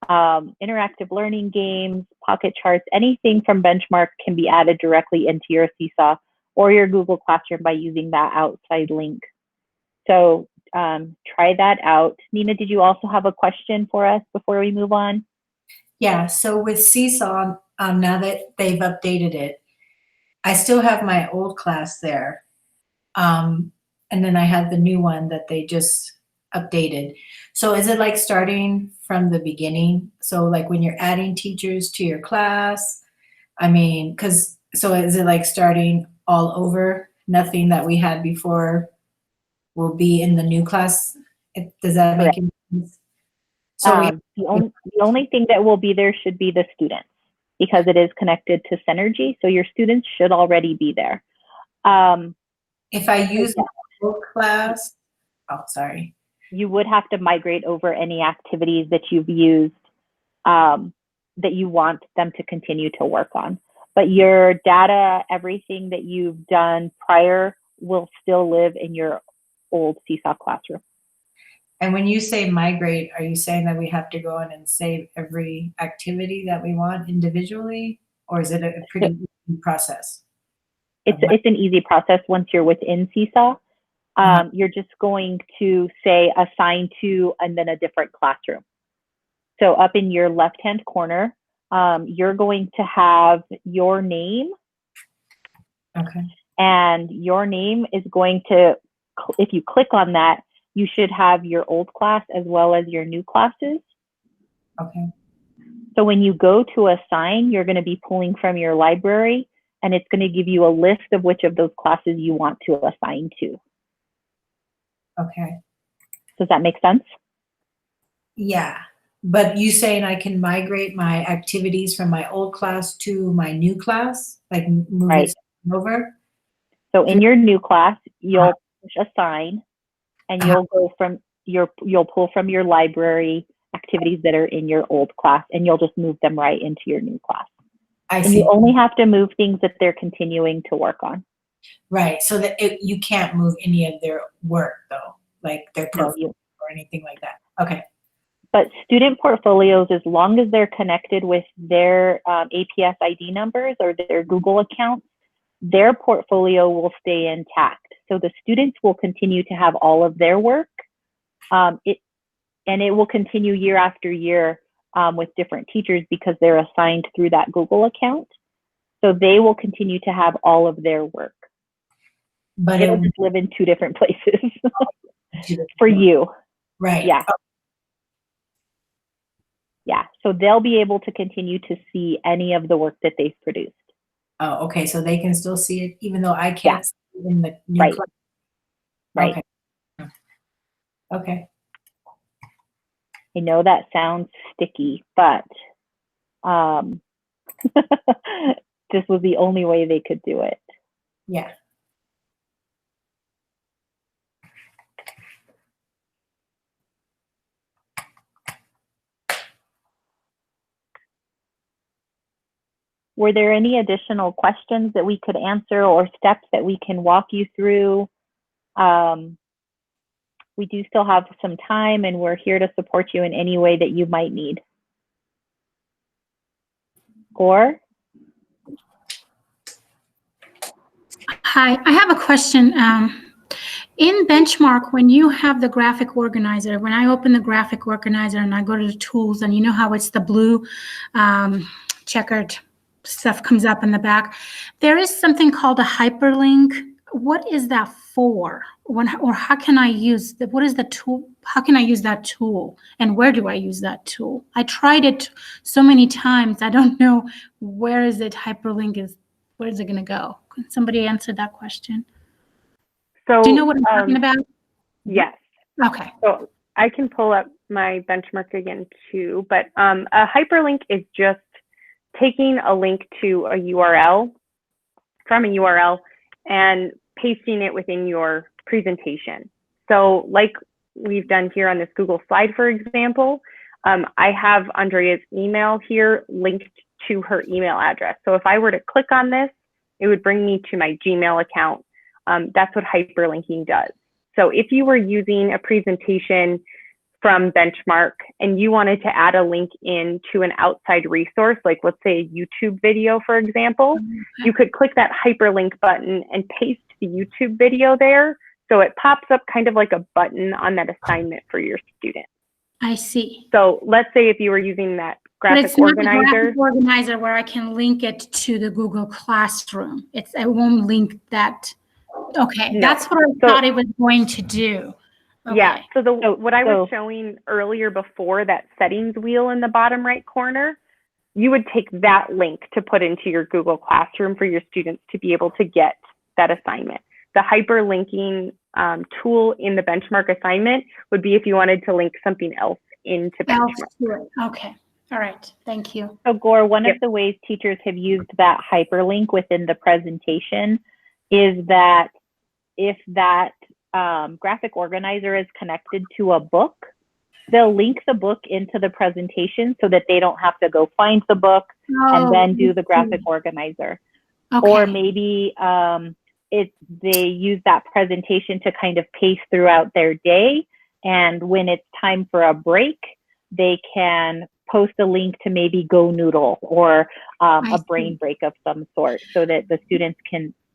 interactive learning games, pocket charts, anything from Benchmark can be added directly into your Seesaw or your Google Classroom by using that outside link. So try that out. Nina, did you also have a question for us before we move on? Yeah, so with Seesaw, now that they've updated it, I still have my old class there. And then I have the new one that they just updated. So is it like starting from the beginning? So like when you're adding teachers to your class, I mean, so is it like starting all over? Nothing that we had before will be in the new class? Does that make any sense? So the only thing that will be there should be the students because it is connected to Synergy. So your students should already be there. If I use my old class, oh, sorry. You would have to migrate over any activities that you've used that you want them to continue to work on. But your data, everything that you've done prior will still live in your old Seesaw classroom. And when you say migrate, are you saying that we have to go in and save every activity that we want individually? Or is it a pretty easy process? It's an easy process once you're within Seesaw. You're just going to say assign to and then a different classroom. So up in your left-hand corner, you're going to have your name. Okay. And your name is going to, if you click on that, you should have your old class as well as your new classes. Okay. So when you go to assign, you're going to be pulling from your library and it's going to give you a list of which of those classes you want to assign to. Okay. Does that make sense? Yeah. But you saying I can migrate my activities from my old class to my new class, like move it over? So in your new class, you'll push assign and you'll go from you'll pull from your library activities that are in your old class and you'll just move them right into your new class. And you only have to move things that they're continuing to work on. Right. So that you can't move any of their work though, like their portfolio or anything like that. Okay. But student portfolios, as long as they're connected with their APS ID numbers or their Google accounts, their portfolio will stay intact. So the students will continue to have all of their work. And it will continue year after year with different teachers because they're assigned through that Google account. So they will continue to have all of their work. But it'll just live in 2 different places for you. Right. Yeah. Yeah. So they'll be able to continue to see any of the work that they've produced. Oh, okay. So they can still see it even though I can't see it in the new class. Right. Okay. Okay. I know that sounds sticky, but this was the only way they could do it. Yeah. Were there any additional questions that we could answer or steps that we can walk you through? We do still have some time, and we're here to support you in any way that you might need. Gore? Hi, I have a question. In Benchmark, when you have the graphic organizer, when I open the graphic organizer and I go to the tools, and you know how it's the blue checkered stuff comes up in the back, there is something called a hyperlink. What is that for? Or how can I use the, what is the tool? How can I use that tool? And where do I use that tool? I tried it so many times. I don't know where is it hyperlink is, where is it going to go? Can somebody answer that question? So, do you know what I'm talking about? Yes. Okay. So I can pull up my benchmark again too, but a hyperlink is just taking a link to a URL from a URL and pasting it within your presentation. So like we've done here on this Google slide, for example, I have Andrea's email here linked to her email address. So if I were to click on this, it would bring me to my Gmail account. That's what hyperlinking does. So if you were using a presentation from Benchmark and you wanted to add a link into an outside resource, like let's say a YouTube video, for example, you could click that hyperlink button and paste the YouTube video there. So it pops up kind of like a button on that assignment for your student. I see. So let's say if you were using that But graphic it's not organizer. the graphic organizer where I can link it to the Google Classroom. I won't link that. Okay, No. that's what I thought it was going to do. Okay. Yeah, so what I was showing earlier before, that settings wheel in the bottom right corner, you would take that link to put into your Google Classroom for your students to be able to get that assignment. The hyperlinking tool in the Benchmark assignment would be if you wanted to link something else into Benchmark. Okay, all right, thank you. So Gore, one of the ways teachers have used that hyperlink within the presentation is that if that graphic organizer is connected to a book, they'll link the book into the presentation so that they don't have to go find the book and then do the graphic organizer. Okay. Or maybe they use that presentation to kind of pace throughout their day, and when it's time for a break, they can post a link to maybe Go Noodle or a brain break of some sort, so that the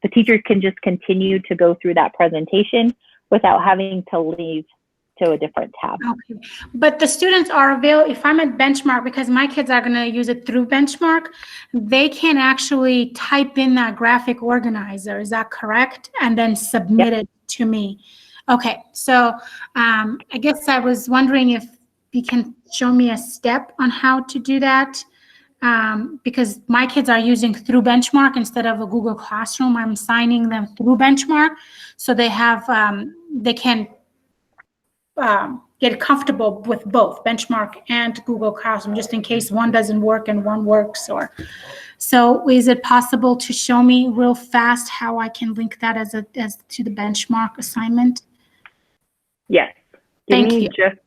teachers can just continue to go through that presentation without having to leave to a different tab. Okay, but the students are available, if I'm at Benchmark, because my kids are going to use it through Benchmark, they can actually type in that graphic organizer, is that correct? And then submit it to me. Okay, so I guess I was wondering if you can show me a step on how to do that. Because my kids are using through Benchmark instead of a Google Classroom. I'm signing them through Benchmark, so they have they can get comfortable with both Benchmark and Google Classroom, just in case one doesn't work and one works. Or so, is it possible to show me real fast how I can link that as to the Benchmark assignment? Yes. Thank you. Give me just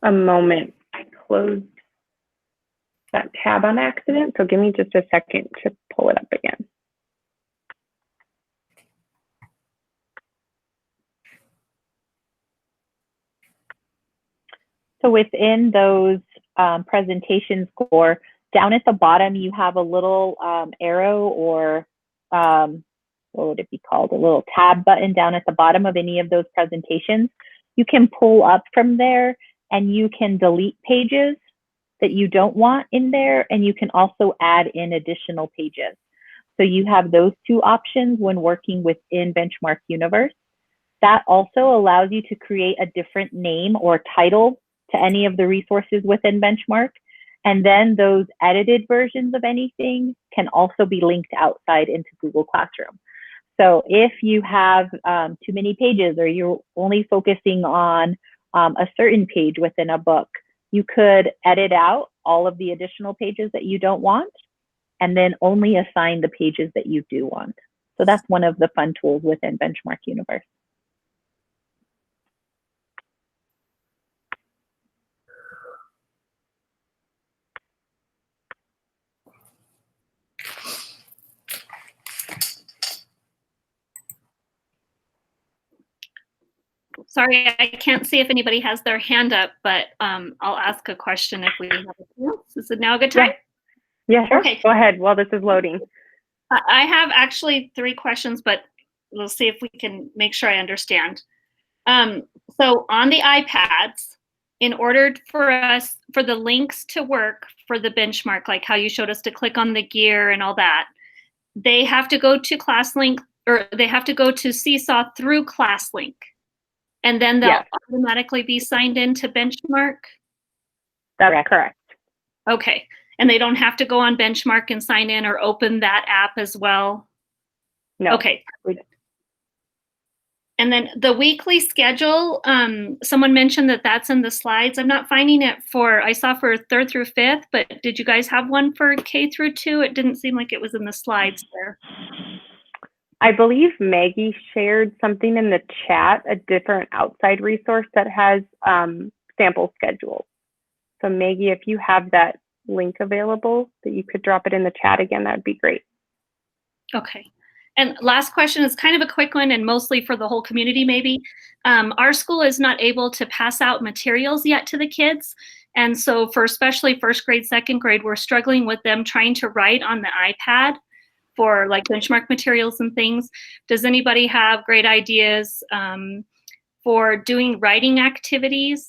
a moment. I closed that tab on accident, so give me just a second to pull it up again. So within those presentations, Gore, down at the bottom, you have a little arrow, or what would it be called? A little tab button down at the bottom of any of those presentations. You can pull up from there and you can delete pages that you don't want in there, and you can also add in additional pages. So you have those two options when working within Benchmark Universe. That also allows you to create a different name or title to any of the resources within Benchmark. And then those edited versions of anything can also be linked outside into Google Classroom. So if you have too many pages, or you're only focusing on a certain page within a book, you could edit out all of the additional pages that you don't want, and then only assign the pages that you do want. So that's one of the fun tools within Benchmark Universe. Sorry, I can't see if anybody has their hand up, but I'll ask a question if we have a chance. Is it now a good time? Yeah, sure. Okay. Go ahead while this is loading. I have actually 3 questions, but we'll see if we can make sure I understand. So on the iPads, in order for the links to work for the benchmark, like how you showed us to click on the gear and all that, they have to go to ClassLink, or they have to go to Seesaw through ClassLink, and then they'll automatically be signed into Benchmark? That's correct. Okay. And they don't have to go on Benchmark and sign in or open that app as well? No. Okay. And then the weekly schedule, someone mentioned that that's in the slides. I'm not finding it I saw for 3rd through 5th, but did you guys have one for K through 2? It didn't seem like it was in the slides there. I believe Maggie shared something in the chat, a different outside resource that has sample schedules. So Maggie, if you have that link available that you could drop it in the chat again, that'd be great. Okay. And last question is kind of a quick one and mostly for the whole community maybe. Our school is not able to pass out materials yet to the kids. And so for especially 1st grade, 2nd grade, we're struggling with them trying to write on the iPad for like benchmark materials and things. Does anybody have great ideas for doing writing activities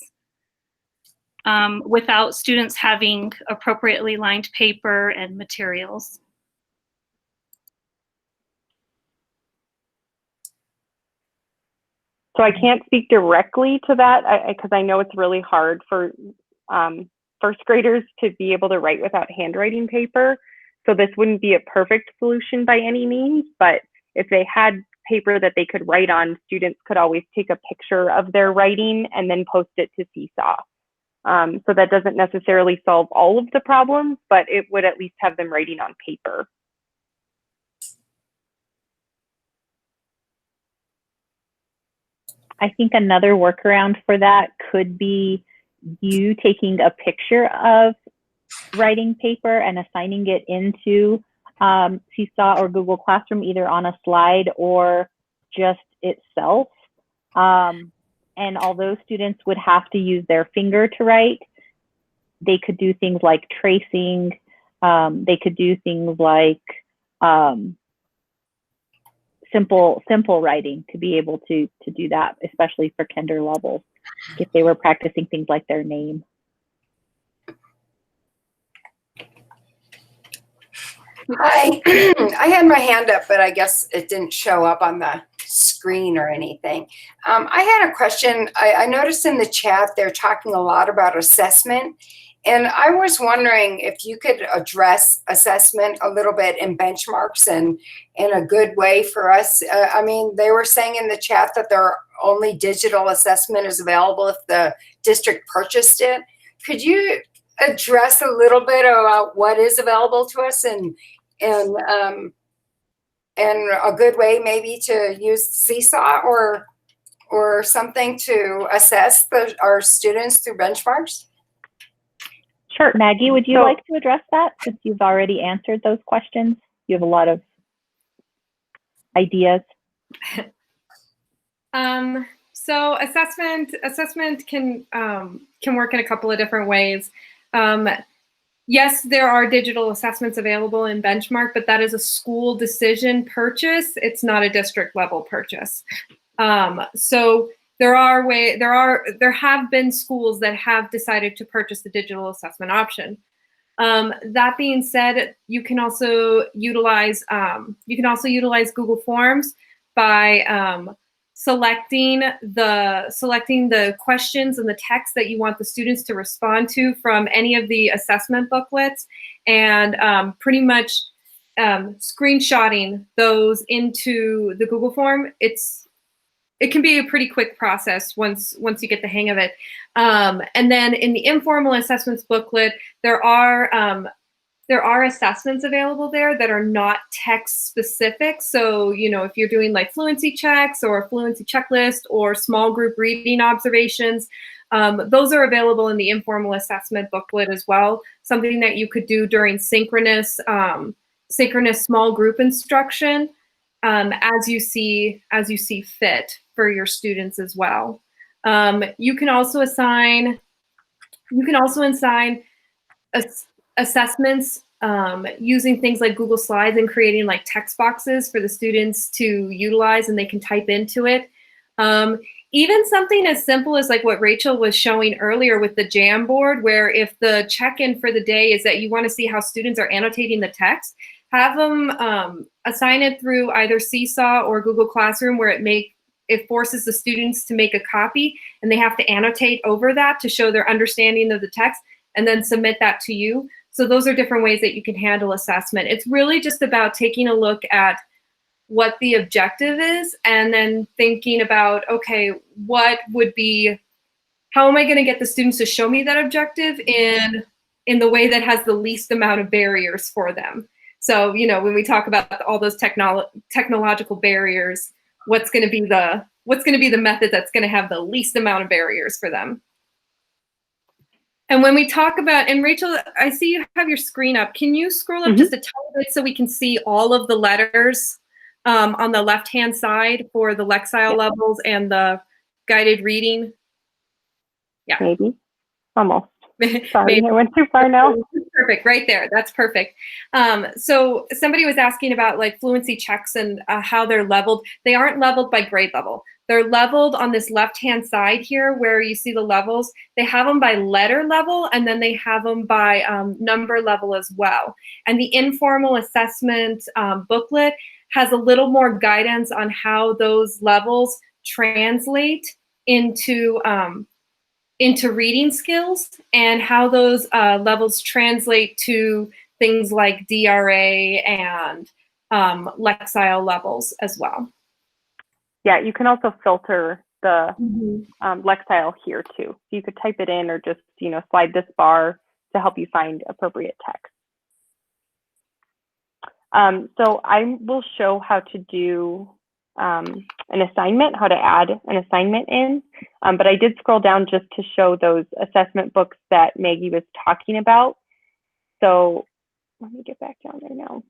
without students having appropriately lined paper and materials? So I can't speak directly to that because I know it's really hard for 1st graders to be able to write without handwriting paper. So this wouldn't be a perfect solution by any means, but if they had paper that they could write on, students could always take a picture of their writing and then post it to Seesaw. So that doesn't necessarily solve all of the problems, but it would at least have them writing on paper. I think another workaround for that could be you taking a picture of writing paper and assigning it into Seesaw or Google Classroom, either on a slide or just itself. And although students would have to use their finger to write, they could do things like tracing. They could do things like simple writing to be able to do that, especially for kinder levels, if they were practicing things like their name. I had my hand up, but I guess it didn't show up on the screen or anything. I had a question. I noticed in the chat they're talking a lot about assessment. And I was wondering if you could address assessment a little bit in benchmarks and in a good way for us. I mean, they were saying in the chat that their only digital assessment is available if the district purchased it. Could you address a little bit about what is available to us and a good way maybe to use Seesaw or something to assess our students through benchmarks? Sure. Maggie, would you like to address that since you've already answered those questions? You have a lot of ideas. So assessment can work in a couple of different ways. Yes, there are digital assessments available in Benchmark, but that is a school decision purchase. It's not a district level purchase. So there have been schools that have decided to purchase the digital assessment option. That being said, you can also utilize Google Forms by selecting the questions and the text that you want the students to respond to from any of the assessment booklets, and pretty much screenshotting those into the Google form. It's it can be a pretty quick process once you get the hang of it. And then in the informal assessments booklet, there are assessments available there that are not text specific. So, you know, if you're doing like fluency checks or fluency checklist or small group reading observations, those are available in the informal assessment booklet as well. Something that you could do during synchronous small group instruction as you see fit for your students as well. You can also assign assessments using things like Google Slides and creating like text boxes for the students to utilize, and they can type into it. Even something as simple as like what Rachel was showing earlier with the Jamboard, where if the check-in for the day is that you want to see how students are annotating the text, have them assign it through either Seesaw or Google Classroom, where it forces the students to make a copy and they have to annotate over that to show their understanding of the text and then submit that to you. So those are different ways that you can handle assessment. It's really just about taking a look at what the objective is and then thinking about, okay, how am I going to get the students to show me that objective in the way that has the least amount of barriers for them? So, you know, when we talk about all those technological barriers, what's going to be the method that's going to have the least amount of barriers for them? And when we talk about, and Rachel, I see you have your screen up. Can you scroll up just a tiny bit so we can see all of the letters on the left-hand side for the Lexile levels and the guided reading? Yeah. Maybe. Almost. Sorry, I went too far now. Perfect, right there. That's perfect. So somebody was asking about like fluency checks and how they're leveled. They aren't leveled by grade level. They're leveled on this left-hand side here where you see the levels. They have them by letter level, and then they have them by number level as well. And the informal assessment booklet has a little more guidance on how those levels translate into reading skills and how those levels translate to things like DRA and Lexile levels as well. Yeah, you can also filter the Lexile here too. So you could type it in or just, you know, slide this bar to help you find appropriate text. So I will show how to do an assignment, how to add an assignment in, but I did scroll down just to show those assessment books that Maggie was talking about. So let me get back down there now.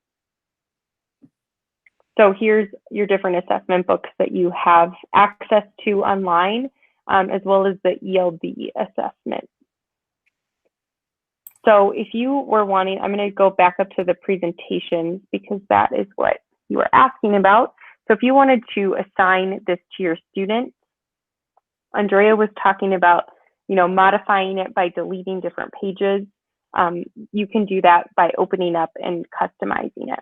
So here's your different assessment books that you have access to online, as well as the ELD assessment. So if you were wanting, I'm going to go back up to the presentation because that is what you were asking about. So if you wanted to assign this to your student, Andrea was talking about, you know, modifying it by deleting different pages. You can do that by opening up and customizing it.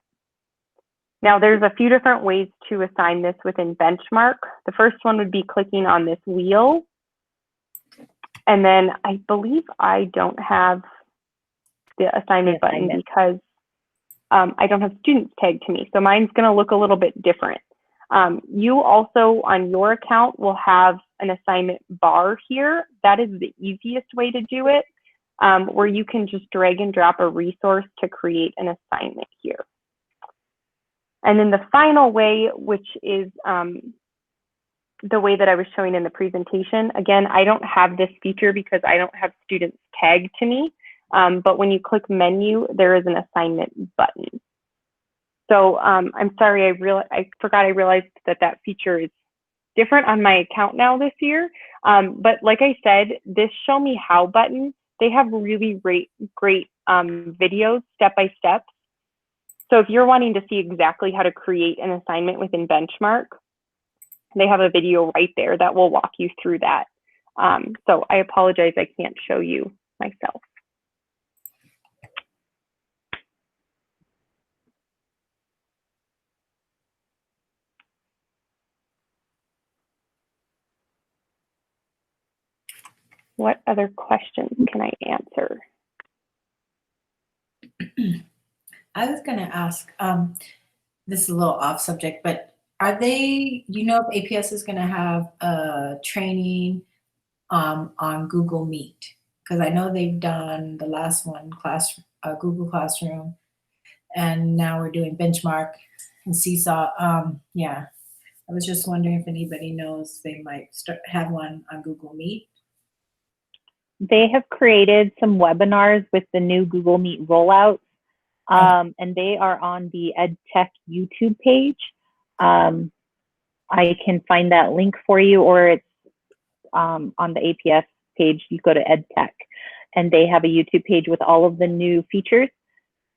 Now there's a few different ways to assign this within Benchmark. The first one would be clicking on this wheel. And then I believe I don't have the assignment button because I don't have students tagged to me. So mine's going to look a little bit different. You also on your account will have an assignment bar here. That is the easiest way to do it, where you can just drag and drop a resource to create an assignment here. And then the final way, which is the way that I was showing in the presentation, again, I don't have this feature because I don't have students tagged to me. But when you click menu, there is an assignment button. So I'm sorry, I forgot I realized that feature is different on my account now this year. But like I said, this show me how button, they have really great videos step by step. So if you're wanting to see exactly how to create an assignment within Benchmark, they have a video right there that will walk you through that. So I apologize, I can't show you myself. What other questions can I answer? I was going to ask, this is a little off subject, but Are they, you know, if APS is going to have a training on Google Meet? Because I know they've done the last one, Google Classroom, and now we're doing Benchmark and Seesaw. Yeah, I was just wondering if anybody knows they might have one on Google Meet. They have created some webinars with the new Google Meet rollout, and they are on the EdTech YouTube page. I can find that link for you, or it's on the APS page. You go to EdTech, and they have a YouTube page with all of the new features.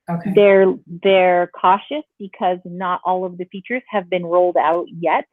Okay. They're cautious because not all of the features have been rolled out yet.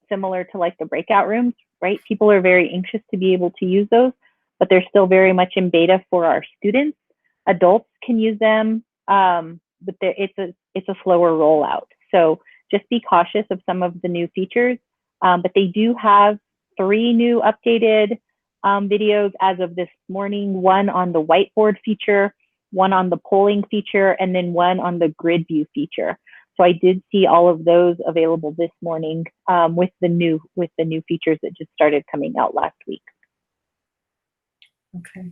Similar to like the breakout rooms, right? People are very anxious to be able to use those, but they're still very much in beta for our students. Adults can use them, but it's a slower rollout. So just be cautious of some of the new features. But they do have 3 new updated videos as of this morning, one on the whiteboard feature, one on the polling feature, and then one on the grid view feature. So I did see all of those available this morning with the new features that just started coming out last week. Okay.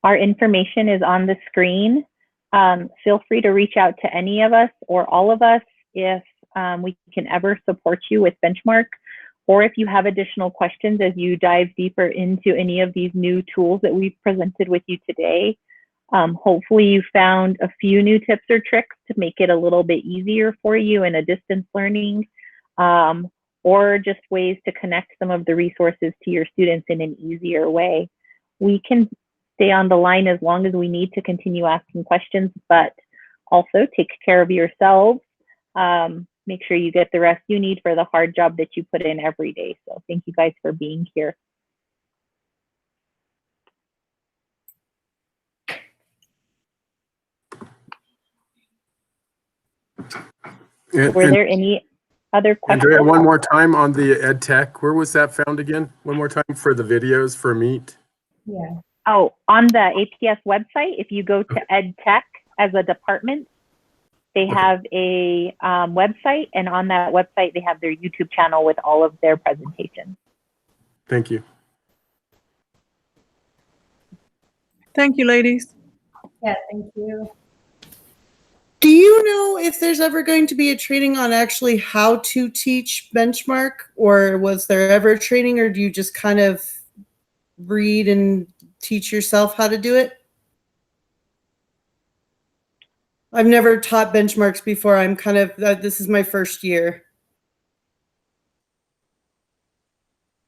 Our information is on the screen. Feel free to reach out to any of us or all of us if we can ever support you with Benchmark, or if you have additional questions as you dive deeper into any of these new tools that we've presented with you today. Hopefully you found a few new tips or tricks to make it a little bit easier for you in a distance learning, or just ways to connect some of the resources to your students in an easier way. We can stay on the line as long as we need to continue asking questions, but also take care of yourselves. Make sure you get the rest you need for the hard job that you put in every day. So thank you guys for being here. Were there any other questions? Andrea, one more time on the EdTech. Where was that found again? One more time for the videos for Meet. Yeah. Oh, on the APS website, if you go to EdTech as a department, they have a website, and on that website, they have their YouTube channel with all of their presentations. Thank you. Thank you, ladies. Yeah, thank you. Do you know if there's ever going to be a training on actually how to teach Benchmark, or was there ever a training, or do you just kind of read and teach yourself how to do it? I've never taught benchmarks before. I'm kind of, this is my first year.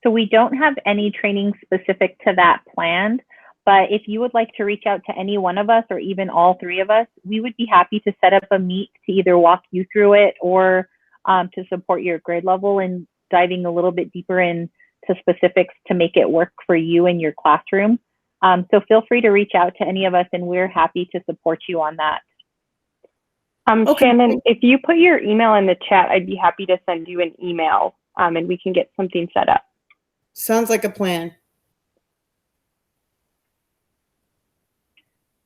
So we don't have any training specific to that planned, but if you would like to reach out to any one of us or even all 3 of us, we would be happy to set up a meet to either walk you through it or to support your grade level and diving a little bit deeper into specifics to make it work for you and your classroom. So feel free to reach out to any of us, and we're happy to support you on that. Okay. Shannon, if you put your email in the chat, I'd be happy to send you an email and we can get something set up. Sounds like a plan.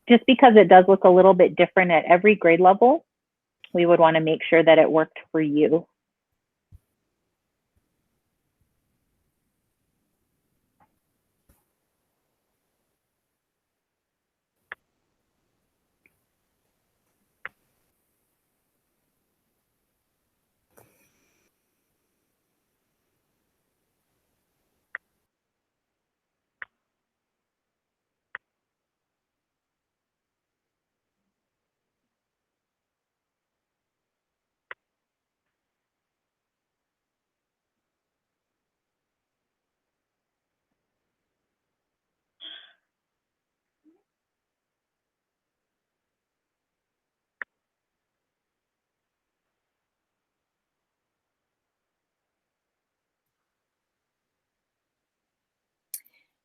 Just because it does look a little bit different at every grade level, we would want to make sure that it worked for you.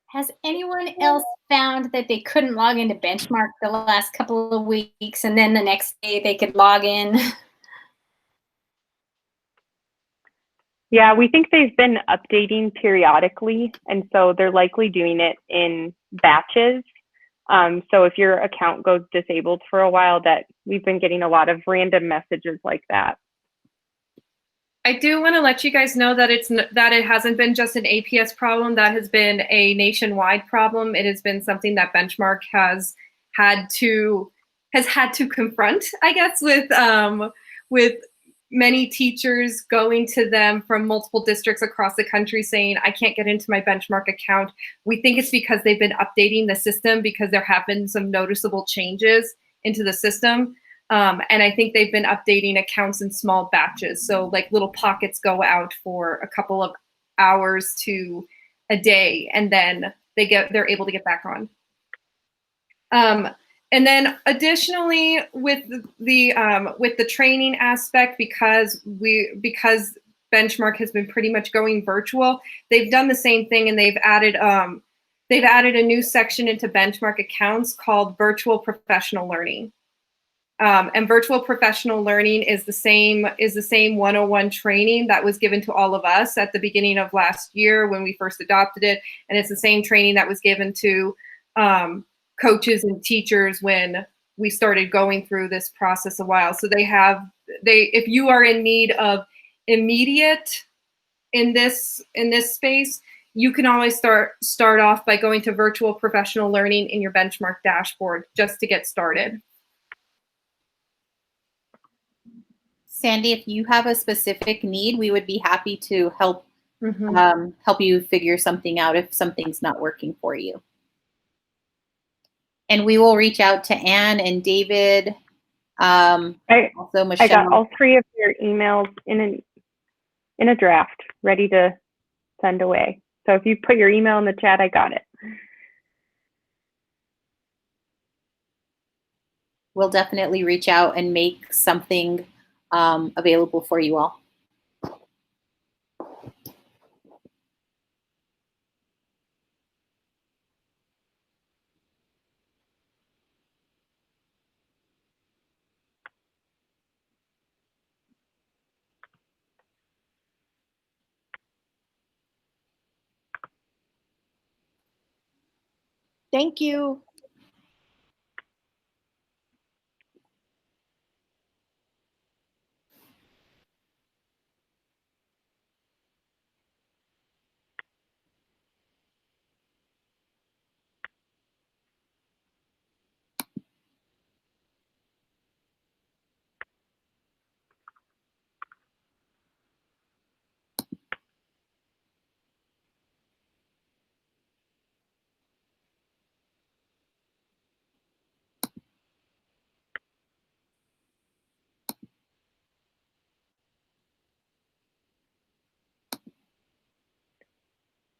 Has anyone else found that they couldn't log into Benchmark the last couple of weeks, and then the next day they could log in? Yeah, we think they've been updating periodically, and so they're likely doing it in batches. So if your account goes disabled for a while, that we've been getting a lot of random messages like that. I do want to let you guys know that it hasn't been just an APS problem. That has been a nationwide problem. It has been something that Benchmark has had to confront, I guess, with many teachers going to them from multiple districts across the country saying, I can't get into my Benchmark account. We think it's because they've been updating the system because there have been some noticeable changes into the system. And I think they've been updating accounts in small batches. So like little pockets go out for a couple of hours to a day, and then they're able to get back on. And then additionally with the training aspect, because Benchmark has been pretty much going virtual, they've done the same thing, and they've added a new section into Benchmark accounts called Virtual Professional Learning. And virtual professional learning is the same 101 training that was given to all of us at the beginning of last year when we first adopted it, and it's the same training that was given to coaches and teachers when we started going through this process a while. So if you are in need of immediate in this space, you can always start off by going to virtual professional learning in your Benchmark dashboard just to get started. Sandy, if you have a specific need, we would be happy to help help you figure something out if something's not working for you. And we will reach out to Anne and David. Also Michelle. I got all three of your emails in a draft, ready to send away. So if you put your email in the chat, I got it. We'll definitely reach out and make something available for you all. Thank you.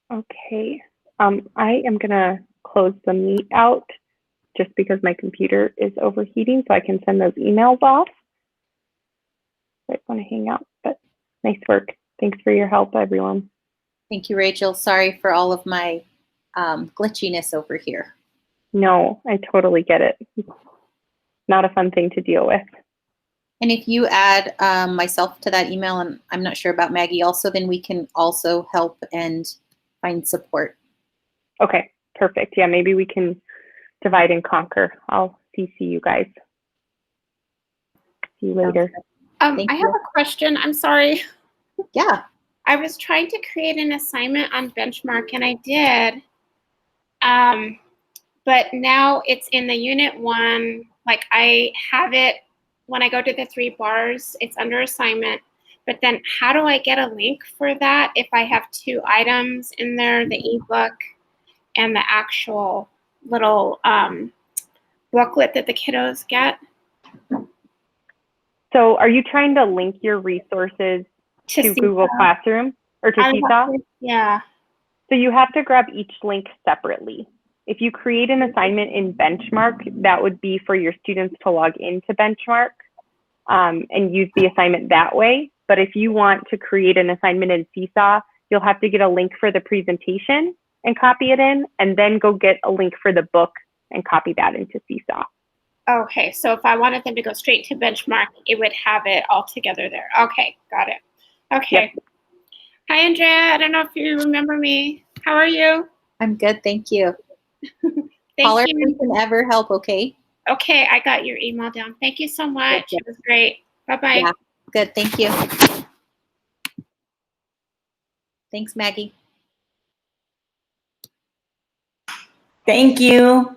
Okay, I am gonna close the meet out just because my computer is overheating, so I can send those emails off. I want to hang out, but nice work. Thanks for your help, everyone. Thank you, Rachel. Sorry for all of my glitchiness over here. No, I totally get it. It's not a fun thing to deal with. And if you add myself to that email, and I'm not sure about Maggie also, then we can also help and find support. Okay, perfect. Yeah, maybe we can divide and conquer. I'll CC you guys. See you later. I have a question. I'm sorry. Yeah. I was trying to create an assignment on Benchmark, and I did. But now it's in the unit 1. Like I have it when I go to the 3 bars, it's under assignment. But then how do I get a link for that if I have 2 items in there, the ebook and the actual little booklet that the kiddos get? So are you trying to link your resources to Google Classroom or to Seesaw? Yeah. So you have to grab each link separately. If you create an assignment in Benchmark, that would be for your students to log into Benchmark and use the assignment that way. But if you want to create an assignment in Seesaw, you'll have to get a link for the presentation and copy it in, and then go get a link for the book and copy that into Seesaw. Okay, so if I wanted them to go straight to Benchmark, it would have it all together there. Okay, got it. Okay. Yep. Hi, Andrea. I don't know if you remember me. How are you? I'm good, thank you. Thank Call her you. if we can ever help, okay? Okay, I got your email down. Thank you so much. Good. It was great. Bye-bye. Yeah, good, thank you. Thanks, Maggie. Thank you.